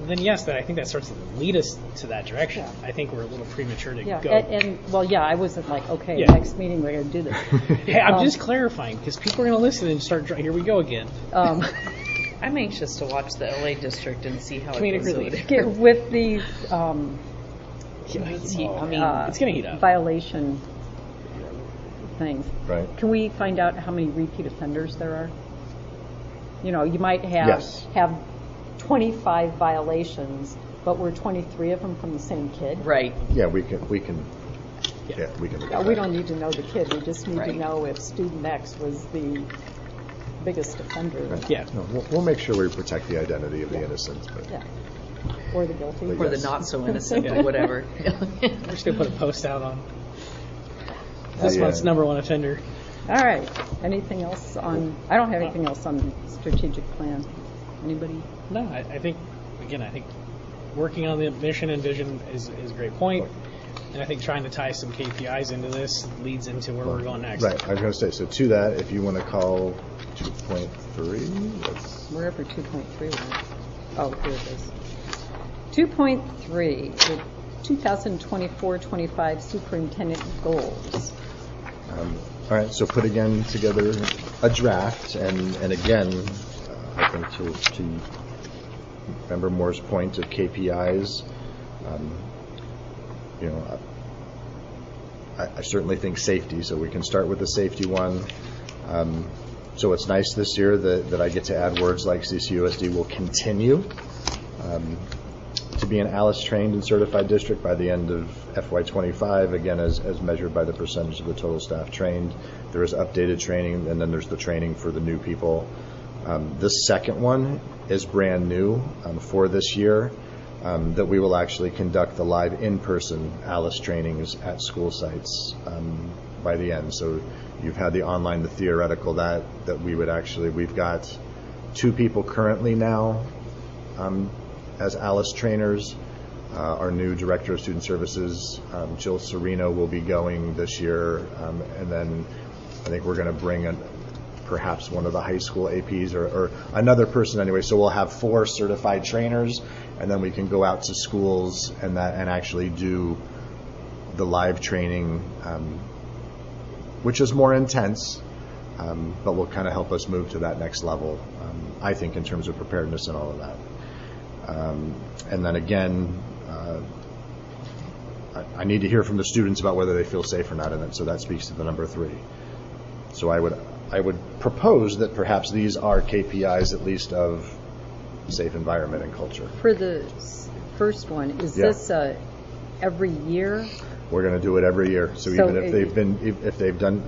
then yes, I think that starts to lead us to that direction. Yeah. I think we're a little premature to Yeah, go. I wasn't like, okay, Yeah. next meeting we're going to do this. Hey, I'm just clarifying because people are going to listen and start. Here we go again. I'm anxious to watch the LA district and see how Comedic it goes. relief. with these I mean, It's going to heat up. violation things, Right. can we find out how many repeat offenders there are? You might Yes. have 25 violations, but were 23 of them from the same kid? Right. Yeah, we can. Yeah. Yeah, we can. Look We at that. don't need to know the kid, we just need to Right. know if student X was the biggest offender. Yeah. No, we'll make sure we protect the identity of the innocent. But Yeah. Or the guilty. But Or the Yes. not so innocent, Yeah. or whatever. We're just going to put a post out on this Yeah. month's number one offender. All right, anything else on, I don't have anything else on the strategic plan. Anybody? No, I think, again, working on the mission and vision is a great point. And I think trying to tie some KPIs into this leads into where we're going next. Right. I was going to say, so to that, if you want to call 2.3, that's Wherever 2.3 went. Oh, here it is. 2.3, the 2024-25 superintendent goals. all right. So put again together a draft, and again, I think to Member Moore's point of KPIs, I certainly think safety. So we can start with the safety one. So it's nice this year that I get to add words like CCUSD will continue to be an ALICE trained and certified district by the end of FY25, again, as measured by the percentage of the total staff trained. There is updated training, and then there's the training for the new people. This second one is brand new for this year, that we will actually conduct the live in-person ALICE trainings at school sites by the end. So you've had the online, the theoretical, that we would actually, we've got 2 people currently now as ALICE trainers. Our new Director of Student Services, Jill Serino, will be going this year, and then I think we're going to bring perhaps one of the high school APs or another person anyway. So we'll have 4 certified trainers, and then we can go out to schools and actually do the live training, which is more intense, but will kind of help us move to that next level, I think, in terms of preparedness and all of that. And then again, I need to hear from the students about whether they feel safe or not in it, so that speaks to the number 3. So I would propose that perhaps these are KPIs at least of safe environment and culture. For the first one, is Yeah. this every year? We're going to do it every year. So So even if they've done,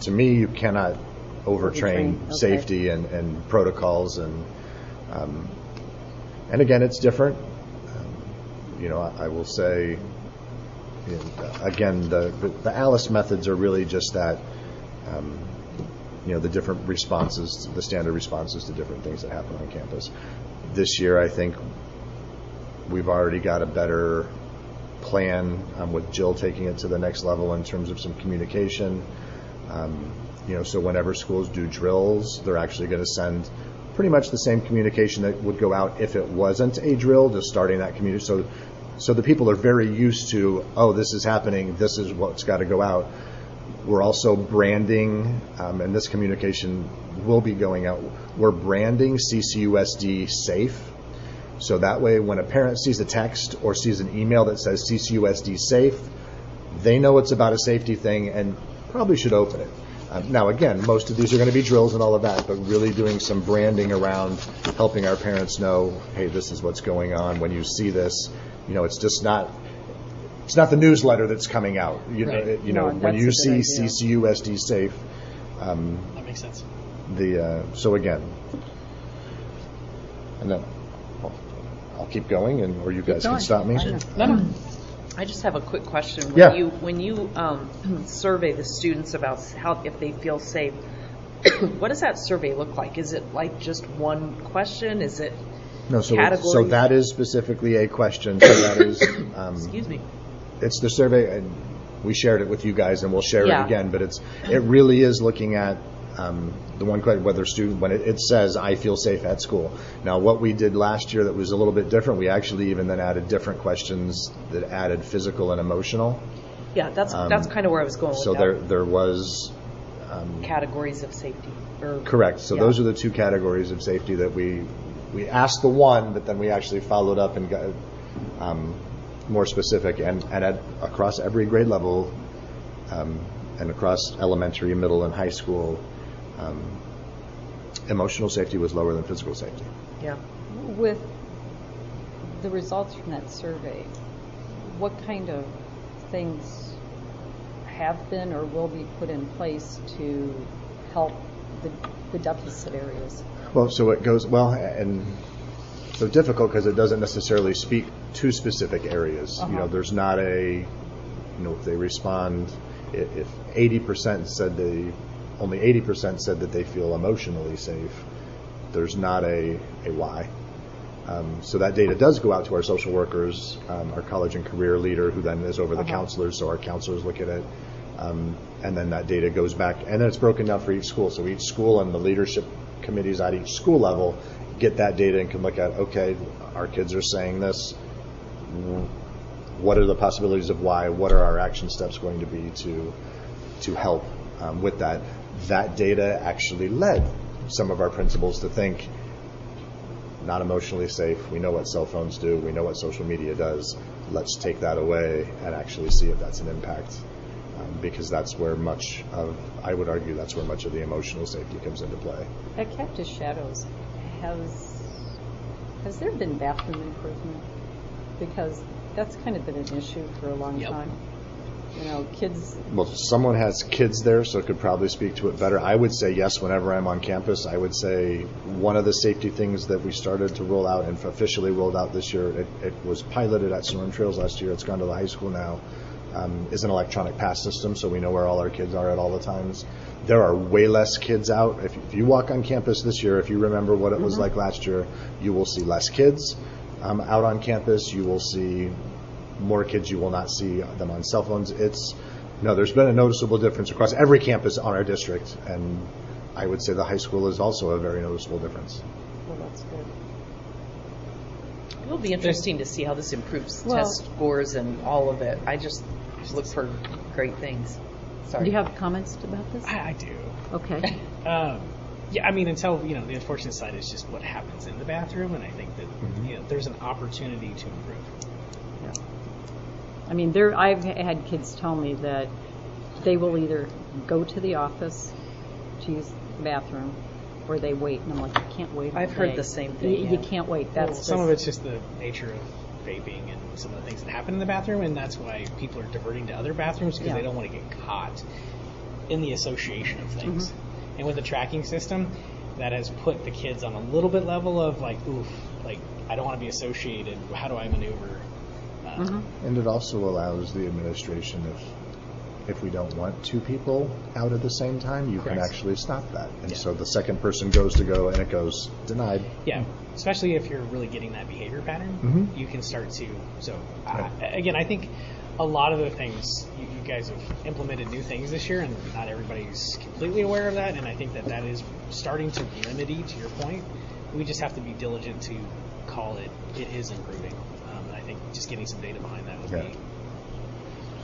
to me, you cannot overtrain Overtrain, okay. safety and protocols and again, it's different. I will say, again, the ALICE methods are really just that. The different responses, the standard responses to different things that happen on campus. This year, I think we've already got a better plan with Jill taking it to the next level in terms of some communication. So whenever schools do drills, they're actually going to send pretty much the same communication that would go out if it wasn't a drill, just starting that community. So So the people are very used to, oh, this is happening, this is what's got to go out. We're also branding, and this communication will be going out. We're branding CCUSD safe. So that way when a parent sees a text or sees an email that says CCUSD safe, they know it's about a safety thing and probably should open it. Now, again, most of these are going to be drills and all of that, but really doing some branding around helping our parents know, hey, this is what's going on. When you see this, it's just not. It's not the newsletter that's coming out. Right. When you see idea. CCUSD safe. That makes sense. So again, and then I'll keep going, or you guys can going. stop me. No. I just have a quick question. Yeah. When you survey the students about if they feel safe, what does that survey look like? Is it like just one question? Is it No, so categories? that is specifically a question. So that is. Excuse me. It's the survey, and we shared it with you guys, and we'll share Yeah. it again. But it really is looking at the one question, whether student, when it says "I feel safe at school." Now, what we did last year that was a little bit different, we actually even then added different questions that added physical and emotional. Yeah, that's kind of where I was going with So that. there was Categories of safety. correct. So Yeah. those are the two categories of safety that we asked the one, but then we actually followed up and got more specific, and across every grade level, and across elementary, middle, and high school, emotional safety was lower than physical safety. Yeah. With the results from that survey, what kind of things have been or will be put in place to help the deficit areas? Well, so it goes, and so difficult because it doesn't necessarily speak to specific areas. Uh-huh. There's not if they respond, if 80% said only 80% said that they feel emotionally safe, there's not a why. So that data does go out to our social workers, our college and career leader, who then is over the counselors, so our counselors look at it. And then that data goes back, and then it's broken down for each school. So each school and the leadership committees at each school level get that data and can look at, okay, our kids are saying this. What are the possibilities of why? What are our action steps going to be to help with that? That data actually led some of our principals to think, not emotionally safe. We know what cell phones do. We know what social media does. Let's take that away and actually see if that's an impact. Because that's where I would argue that's where much of the emotional safety comes into play. At Cactus Shadows, has there been bathroom improvement? Because that's kind of been an issue for a long time. Kids. Well, someone has kids there, so could probably speak to it better. I would say yes whenever I'm on campus. I would say one of the safety things that we started to roll out and officially rolled out this year, it was piloted at Storm Trails last year. It's gone to the high school now. Is an electronic pass system, so we know where all our kids are at all the times. There are way less kids out. If you walk on campus this year, if you remember what it was like last year, you will see less kids out on campus. You will see more kids. You will not see them on cell phones. There's been a noticeable difference across every campus on our district, and I would say the high school is also a very noticeable difference. Well, that's good. It'll be interesting to see how this improves Well- test scores and all of it. I just look for great things. Sorry. Do you have comments about this? I do. Okay. Yeah, I mean, until, the unfortunate side is just what happens in the bathroom, and I think that, there's an opportunity to improve. Yeah. I mean, I've had kids tell me that they will either go to the office to use the bathroom, or they wait, and I'm like, you can't wait all I've heard day. the same thing, You yeah. can't wait. That's Some of it's just the nature of vaping and some of the things that happen in the bathroom, and that's why people are diverting to other bathrooms, because they don't want to get caught in the association of things. And with the tracking system, that has put the kids on a little bit level of like, oof, like, I don't want to be associated. How do I maneuver? And it also allows the administration, if we don't want two people out at the same time, you can Correct. actually stop that. And Yeah. so the second person goes to go, and it goes denied. Yeah, especially if you're really getting that behavior pattern, you can start to. So, again, I think a lot of the things, you guys have implemented new things this year, and not everybody's completely aware of that, and I think that is starting to remedy, to your point. We just have to be diligent to call it is improving. And I think just getting some data behind that would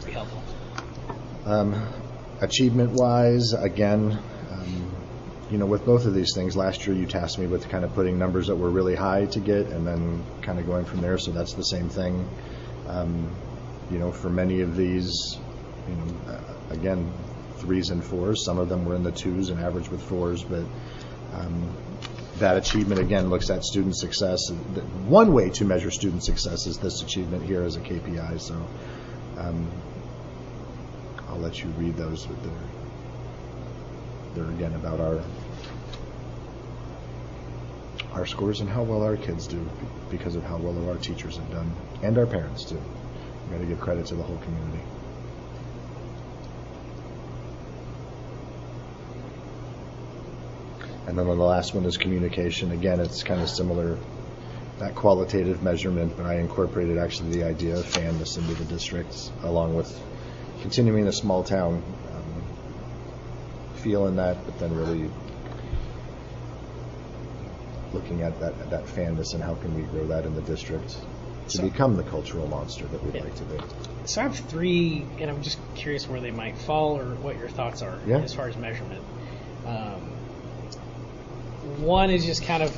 be helpful. Achievement-wise, again, with both of these things, last year you tasked me with kind of putting numbers that were really high to get and then kind of going from there, so that's the same thing. For many of these, again, 3s and 4s, some of them were in the 2s and average with 4s, but that achievement, again, looks at student success. One way to measure student success is this achievement here as a KPI, so I'll let you read those. They're again about our scores and how well our kids do because of how well our teachers have done, and our parents too. We've got to give credit to the whole community. And then the last one is communication. Again, it's kind of similar, that qualitative measurement, but I incorporated actually the idea of FANDIS into the districts, along with continuing a small town feel in that, but then really looking at that FANDIS and how can we grow that in the district to become the cultural monster that we'd like to be. So I have 3, and I'm just curious where they might fall or what your thoughts are as far as measurement. One is just kind of,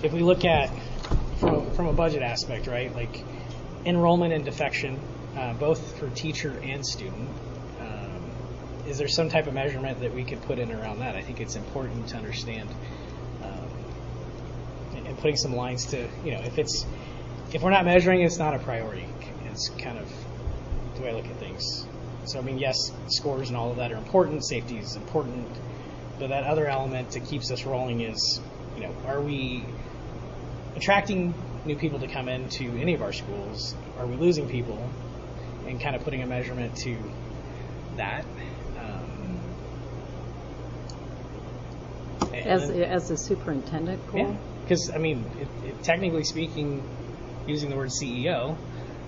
if we look at from a budget aspect, right, like enrollment and defection, both for teacher and student. Is there some type of measurement that we could put in around that? I think it's important to understand, and putting some lines to, if we're not measuring, it's not a priority. It's kind of the way I look at things. So, yes, scores and all of that are important. Safety is important. But that other element that keeps us rolling is, are we attracting new people to come into any of our schools? Are we losing people? And kind of putting a measurement to that. As a superintendent goal? Yeah, because, technically speaking, using the word CEO,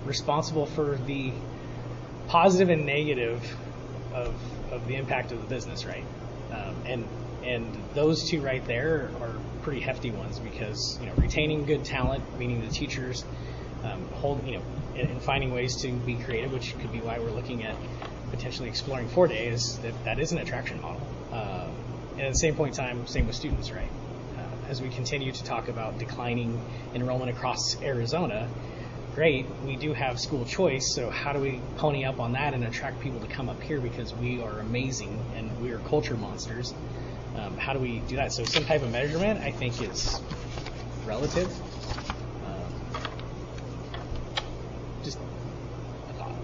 responsible for the positive and negative of the impact of the business, right? And those two right there are pretty hefty ones because retaining good talent, meaning the teachers, and finding ways to be creative, which could be why we're looking at potentially exploring 4-day, is that is an attraction model. And at the same point in time, same with students, right? As we continue to talk about declining enrollment across Arizona, great, we do have school choice, so how do we pony up on that and attract people to come up here because we are amazing and we are culture monsters? How do we do that? So some type of measurement, I think, is relative. Just a thought.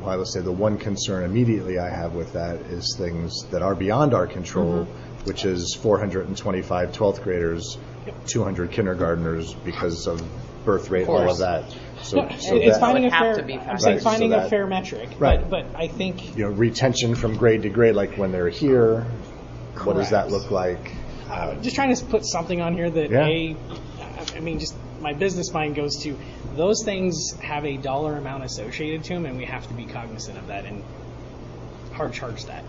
Well, I would say the one concern immediately I have with that is things that are beyond our control, which is 425 12th graders, 200 kindergartners because of birth rate, all of that. So, it's finding a fair. I'm saying right, finding so a fair metric, right? But I think retention from grade to grade, like when they're here, what does that look like? Just trying to put something on here that just my business mind goes to those things have a dollar amount associated to them, and we have to be cognizant of that and hard charge that.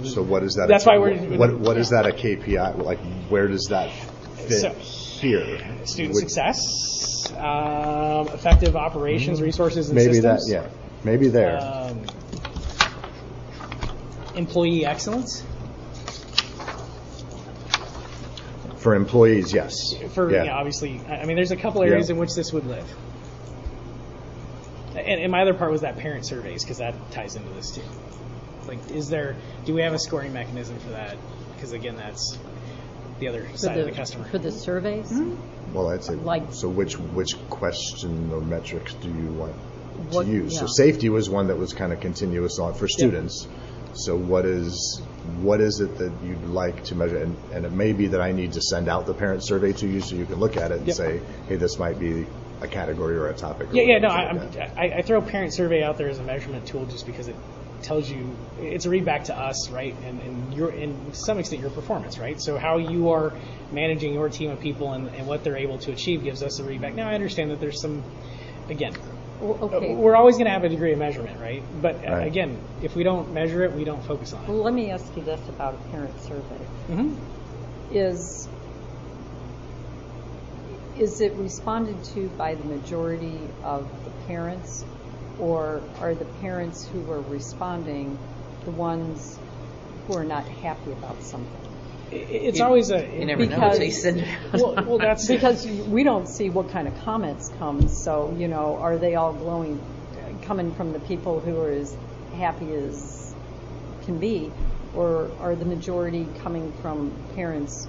So what is that? That's why what is that a KPI? Like where does that fit here? Student success, effective operations, resources, and maybe systems. Maybe there. Employee excellence. For employees, yes. Obviously, there's a couple areas in which this would live. And my other part was that parent surveys, because that ties into this too. Like, do we have a scoring mechanism for that? Because again, that's the other side of the customer. For the surveys? Mm-hmm. Well, I'd say, so which question or metrics do you want to use? So safety was one that was kind of continuous on for students. So what is it that you'd like to measure? And it may be that I need to send out the parent survey to you so you can look at it and say, hey, this might be a category or a topic. I throw parent survey out there as a measurement tool just because it tells you, it's a read back to us, right? And to some extent your performance, right? So how you are managing your team of people and what they're able to achieve gives us a read back. Now I understand that there's some, again, Okay. We're always going to have a degree of measurement, right? But Right. again, if we don't measure it, we don't focus on it. Well, let me ask you this about a parent survey. Mhm. Is it responded to by the majority of the parents, or are the parents who are responding the ones who are not happy about something? It's always a. You never know until you Because- send it out. Well, that's Because we don't see what kind of comments come, so, are they all glowing, coming from the people who are as happy as can be, or are the majority coming from parents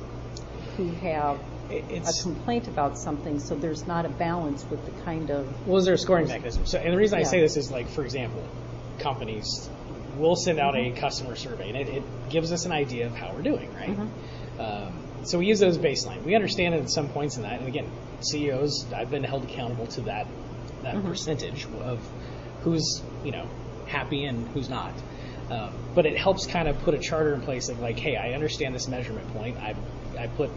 who have a it's. complaint about something, so there's not a balance with the kind of, Well, is there a scoring mechanism? So, and the reason I Yeah. say this is, like, for example, companies will send out a customer survey, and it gives us an idea of how we're doing, right? So we use those as baseline. We understand it at some points in that, and again, CEOs, I've been held accountable to that percentage of who's happy and who's not. But it helps kind of put a charter in place of like, hey, I understand this measurement point. I put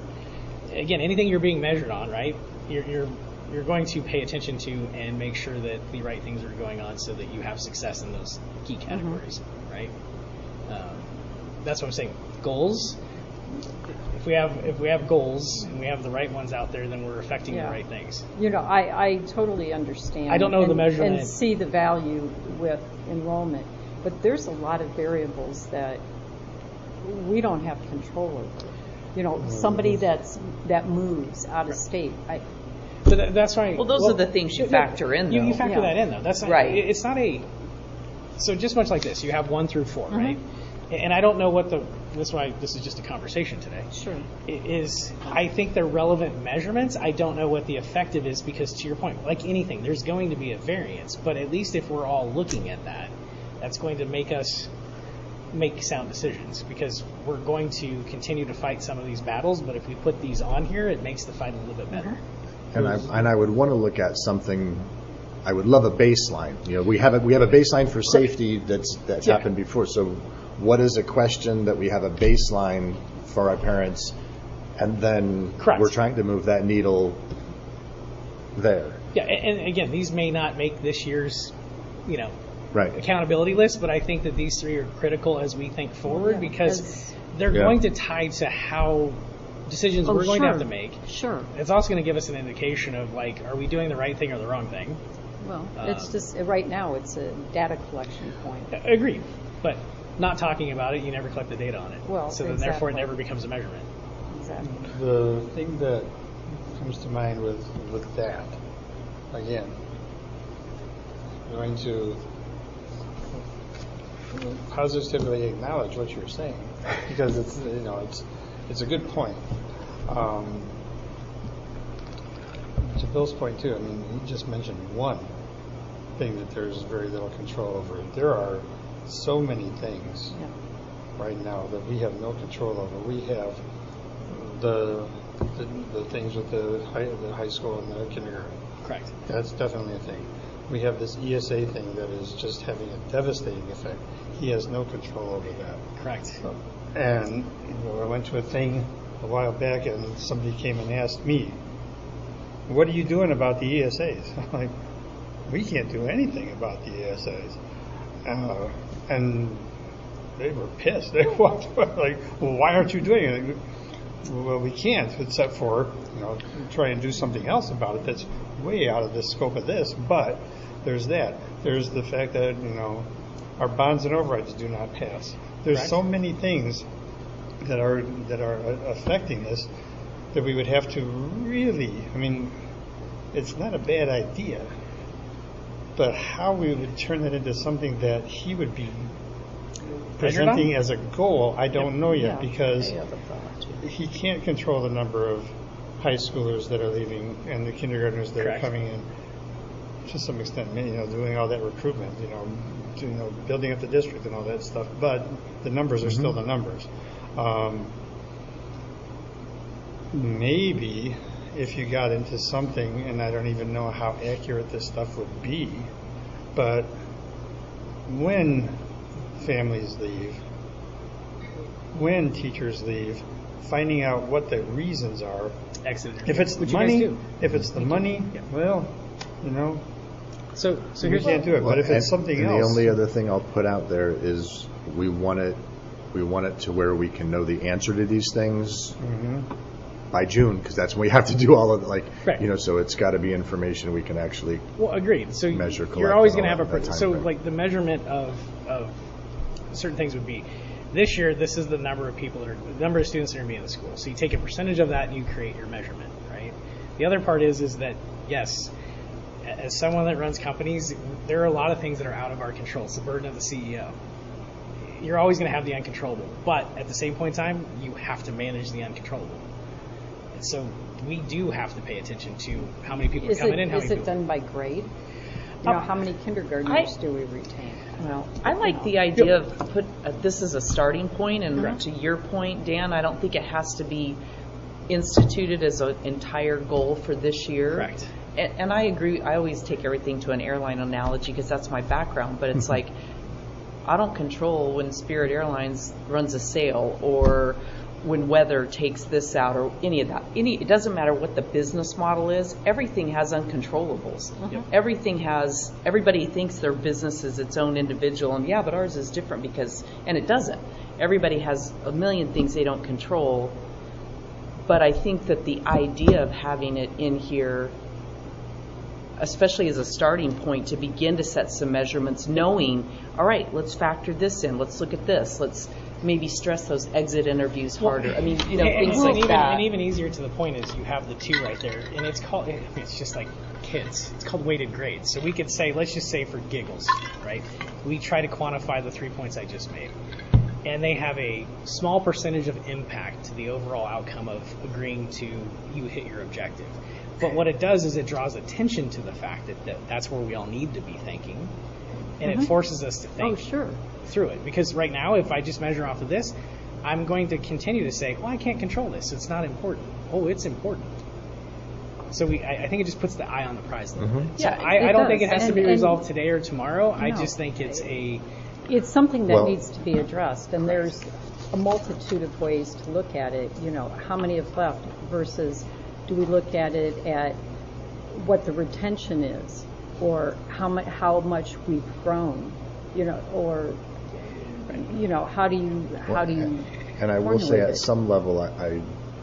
again anything you're being measured on, right? You're going to pay attention to and make sure that the right things are going on so that you have success in those key categories, right? That's what I'm saying. Goals. If we have goals and we have the right ones out there, then we're affecting the right things. I totally understand. I don't know the and- measurement. And see the value with enrollment, but there's a lot of variables that we don't have control over. Somebody that moves out of state. But that's why. Well, those are the things you factor in, though. You factor Yeah. that in, though. That's not, Right. It's not a. So just much like this, you have 1 through 4, Mm-hmm. right? And I don't know what that's why this is just a conversation today. Sure. I think they're relevant measurements. I don't know what the effective is because, to your point, like anything, there's going to be a variance. But at least if we're all looking at that, that's going to make us make sound decisions because we're going to continue to fight some of these battles. But if we put these on here, it makes the fight a little bit better. And I would want to look at something. I would love a baseline. We have a baseline for safety that's Yeah. happened before. So, what is a question that we have a baseline for our parents, and then Correct. we're trying to move that needle there. Yeah, and again, these may not make this year's, Right. accountability list, but I think that these 3 are critical as we think forward Yeah, because as- they're Yeah. going to tie to how decisions we're going to have to make. Sure. It's also going to give us an indication of like, are we doing the right thing or the wrong thing? Well, it's just, right now, it's a data collection point. Agreed, but not talking about it, you never collect the data on it. Well, so then therefore it exactly. never becomes a measurement. Exactly. The thing that comes to mind with that, again, going to positively acknowledge what you're saying because it's a good point. To Bill's point too, I mean, he just mentioned one thing that there's very little control over. There are so many things Yeah. right now that we have no control over. We have the things with the high school and the kindergarten. Correct. That's definitely a thing. We have this ESA thing that is just having a devastating effect. He has no control over that. Correct. And I went to a thing a while back, and somebody came and asked me, "What are you doing about the ESAs?" I'm like, "We can't do anything about the ESAs." And they were pissed. They walked away like, "Well, why aren't you doing it?" Well, we can't, except for try and do something else about it that's way out of the scope of this. But there's that. There's the fact that our bonds and overrides do not pass. There's Correct. so many things that are affecting this that we would have to really. I mean, it's not a bad idea, but how we would turn that into something that he would be presenting as a goal, I don't know yet Yeah. because he can't control the number of high schoolers that are leaving and the kindergartners that Correct. are coming in. To some extent, doing all that recruitment, building up the district and all that stuff. But the numbers are still the numbers. Maybe if you got into something, and I don't even know how accurate this stuff would be, but when families leave, when teachers leave, finding out what the reasons are. Excellent. If it's the Which you guys money, do. if it's the money, Yeah. well, So We here's can't do it, but if it's something and else. the only other thing I'll put out there is we want it to where we can know the answer to these things by June, because that's when we have to do all of it, like, Right. so it's got to be information we can actually Well, agreed. So measure, collect, you're always and going to all have that time so frame. like the measurement of certain things would be this year. This is the number of people the number of students that are going to be in the school. So you take a percentage of that and you create your measurement, right? The other part is that yes, as someone that runs companies, there are a lot of things that are out of our control. It's the burden of the CEO. You're always going to have the uncontrollable, but at the same point in time, you have to manage the uncontrollable. And so we do have to pay attention to how many people are coming in. How Is many it people done by grade? How many kindergartners do we retain? Well, I like the idea of this is a starting point, and to your point, Dan, I don't think it has to be instituted as an entire goal for this year. Correct. And I agree. I always take everything to an airline analogy because that's my background. But it's like I don't control when Spirit Airlines runs a sale or when weather takes this out or any of that. It doesn't matter what the business model is. Everything has uncontrollables. Everybody thinks their business is its own individual, and but ours is different and it doesn't. Everybody has a million things they don't control. But I think that the idea of having it in here, especially as a starting point to begin to set some measurements, knowing, all right, let's factor this in. Let's look at this. Let's maybe stress those exit interviews harder. I mean, things like that. And even easier to the point is you have the 2 right there, and it's just like kids. It's called weighted grades. So we could say, let's just say for giggles, right? We try to quantify the 3 points I just made. And they have a small percentage of impact to the overall outcome of agreeing to you hit your objective. But what it does is it draws attention to the fact that that's where we all need to be thinking. And it forces us to think through it. Because right now, if I just measure off of this, I'm going to continue to say, well, I can't control this. It's not important. Oh, it's important. So I think it just puts the eye on the prize a little bit. So I don't think it has to be resolved today or tomorrow. I just think it's something that needs to be addressed. And there's a multitude of ways to look at it. How many have left versus do we look at it at what the retention is, or how much we've grown, or how do you? And I will say, formulate at it? some level,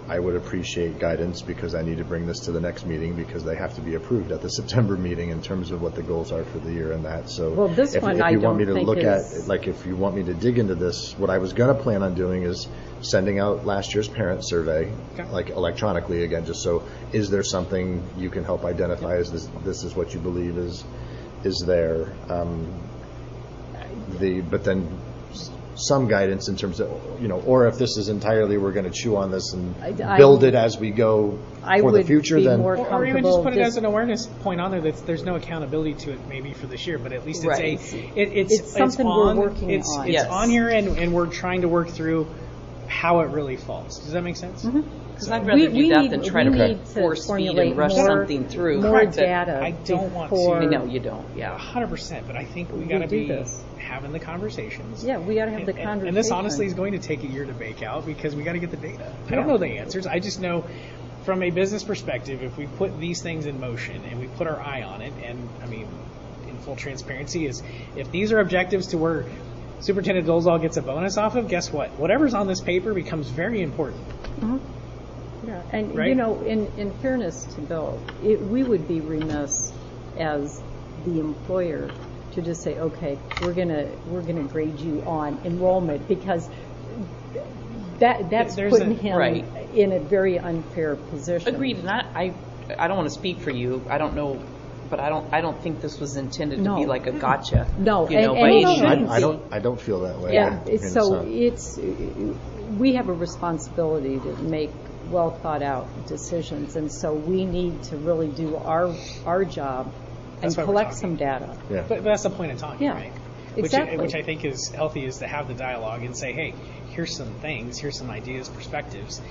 I would appreciate guidance because I need to bring this to the next meeting because they have to be approved at the September meeting in terms of what the goals are for the year and that. So, Well, this if one you I want don't me to think look is- at, like, if you want me to dig into this, what I was going to plan on doing is sending out last year's parent survey, like electronically again, just so, is there something you can help identify as this is what you believe is there? But then some guidance in terms of, or if this is entirely we're going to chew on this and build it as we go for the future, then or even just put it as an awareness point on there that there's no accountability to it maybe for this year, but at least it's something we're working on. It's on here, and we're trying to work through how it really falls. Does that make sense? Because I'd rather do that than try to force feed and rush something through. More data. I don't want I to. know you don't. 100%. But I think we got to be having the conversations. Yeah, we got to have the conversation. And this honestly is going to take a year to bake out because we got to get the data. I don't know the answers. I just know from a business perspective, if we put these things in motion and we put our eye on it, and I mean, in full transparency, is if these are objectives to where Superintendent Dolezal gets a bonus off of, guess what? Whatever's on this paper becomes very important. Yeah, and right? in fairness to Bill, we would be remiss as the employer to just say, okay, we're gonna grade you on enrollment, because that's putting him in a very unfair position. Agreed. And I don't want to speak for you. I don't know. But I don't think this was intended to be like a gotcha. No, I don't feel that way. Yeah, so we have a responsibility to make well thought out decisions, and so we need to really do our job and collect some data. Yeah. But that's the point of talking, right? Exactly. Which I think is healthy, is to have the dialogue and say, hey, here's some things, here's some ideas, perspectives,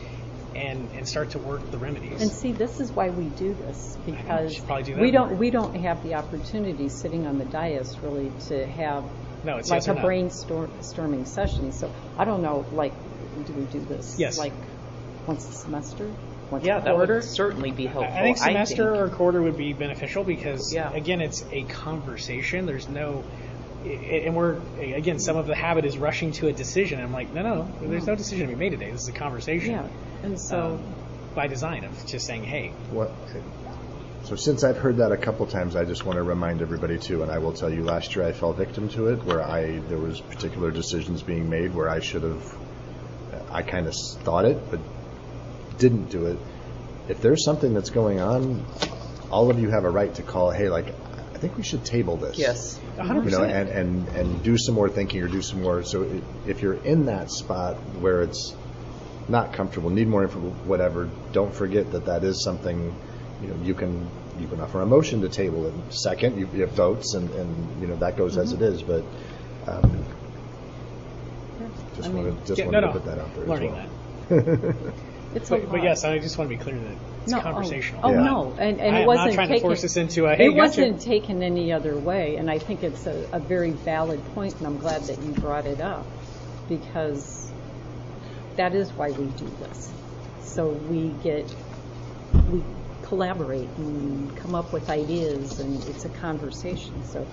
and start to work the remedies. And see, this is why we do this, because we don't have the opportunity sitting on the dais really to have it's like a brainstorming session. So I don't know, like, do we do this? Yes. Like once a semester, once Yeah, a that quarter. would certainly be helpful. I think semester or quarter would be beneficial because, Yeah. again, it's a conversation. There's no, and we're, again, some of the habit is rushing to a decision. I'm like, no, there's no decision to be made today. This is a conversation. Yeah, and so By design of just saying, hey, What? So since I've heard that a couple times, I just want to remind everybody too, and I will tell you, last year I fell victim to it, where there was particular decisions being made where I should have, I kind of thought it, but didn't do it. If there's something that's going on, all of you have a right to call, hey, like, I think we should table this. Yes. 100%. You know, and do some more thinking or do some more. So if you're in that spot where it's not comfortable, need more info, whatever, don't forget that is something, you know, you can offer a motion to table it. Second, you have votes, and you know, that goes as it is. But just wanted to put that out there learning as well. that. it's But yes, I just want to be clear that it's conversational. Oh, Yeah. no, and I it am wasn't not trying taken, to force us into a, hey, it wasn't gotcha. taken any other way, and I think it's a very valid point, and I'm glad that you brought it up, because that is why we do this. So we collaborate and come up with ideas, and it's a conversation. So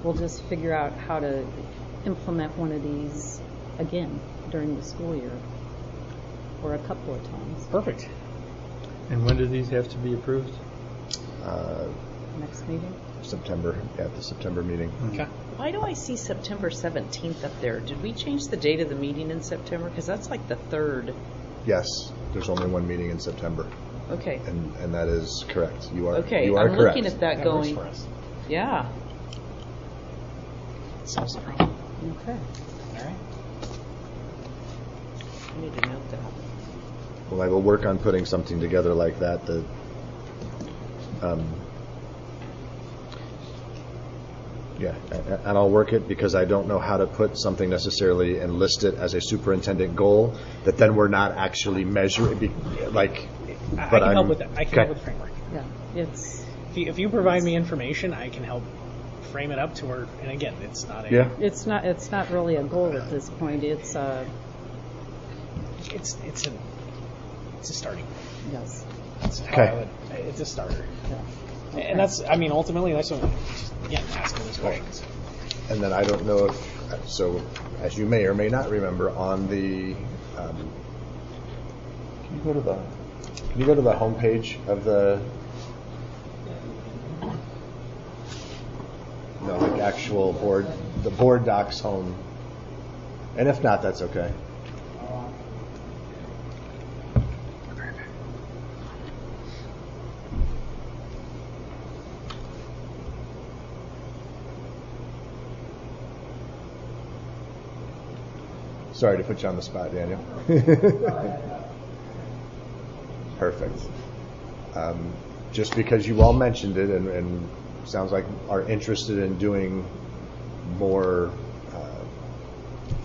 we'll just figure out how to implement one of these again during the school year, or a couple of times. Perfect. And when do these have to be approved? Next meeting? September, the September meeting. Okay. Why do I see September 17th up there? Did we change the date of the meeting in September? Because that's like the third. Yes, there's only one meeting in September, Okay. and that is correct. You are Okay, you are I'm correct. looking at that That works going, for us. yeah. Sounds great. Okay. All right. I need to note that. Well, I will work on putting something together like that. And I'll work it, because I don't know how to put something necessarily and list it as a superintendent goal that then we're not actually measuring. Like, I but can help with that. I can help okay. with the framework. Yeah, it's If you provide me information, I can help frame it up to where, and again, it's not a, Yeah. it's not really a goal at this point. It's it's a starting. yes. That's how Okay. I would, it's a starter. Yeah. And that's, I mean, ultimately, that's what, just, again, asking those questions. And then I don't know if, so as you may or may not remember, on the, can you go to the homepage of the, no, like actual board, the board docs home? And if not, that's okay. Sorry to put you on the spot, Daniel. Perfect. Just because you all mentioned it, and sounds like are interested in doing more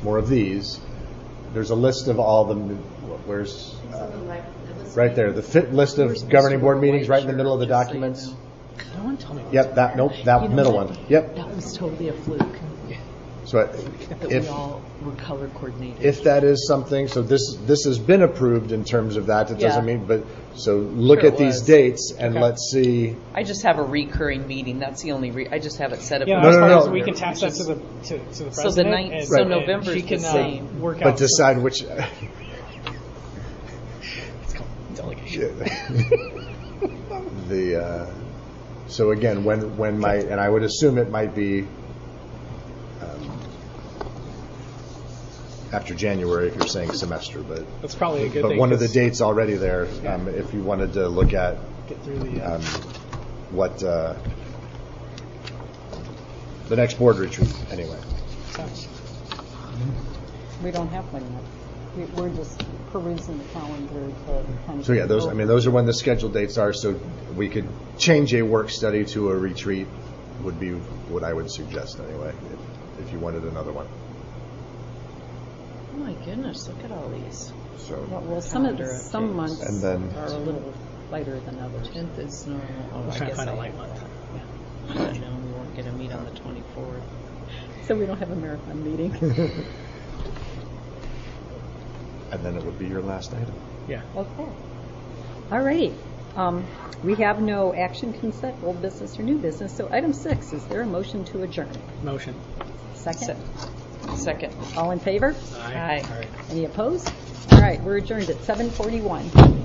of these, there's a list of all the, where's, right there, the list of governing board meetings right in the middle of the Just so you documents. know. No one told me. Yep, that You know middle what? one. Yep. That was totally a fluke, So that if we all were color coordinated. if that is something, so this has been approved in terms of that. It doesn't Yeah. mean, but so look Sure at it these was. dates and Okay. let's see. I just have a recurring meeting, that's the only, I just have it set up. Yeah, No, as no, part no. of we can tax that to the president. So the ninth, and- so and November's she the can same. work out. But decide which. It's called delegation. So again, when my, and I would assume it might be after January if you're saying semester, but That's probably a good thing. one of the 'cause dates already there. If you wanted to look at Get through the. what the next board retreat anyway. Sounds- We don't have one yet. We're just perusing the calendar to kind of. So yeah, those are when the scheduled dates are. So we could change a work study to a retreat would be what I would suggest anyway, if you wanted another one. Oh my goodness, look at all these. So Well, Calendar some updates. months And then- are a little lighter than others. 10th is normal. Oh, I'm I trying to guess find a I light have month. that. I know, we won't get a meet on the 24th. So we don't have a marathon meeting. and then it would be your last item. Yeah. Okay. All right. We have no action consent, old business or new business. So item 6, is there a motion to adjourn? Motion. Second? Second. All in favor? Aye. All right. Any opposed? All right, we're adjourned at 7:41.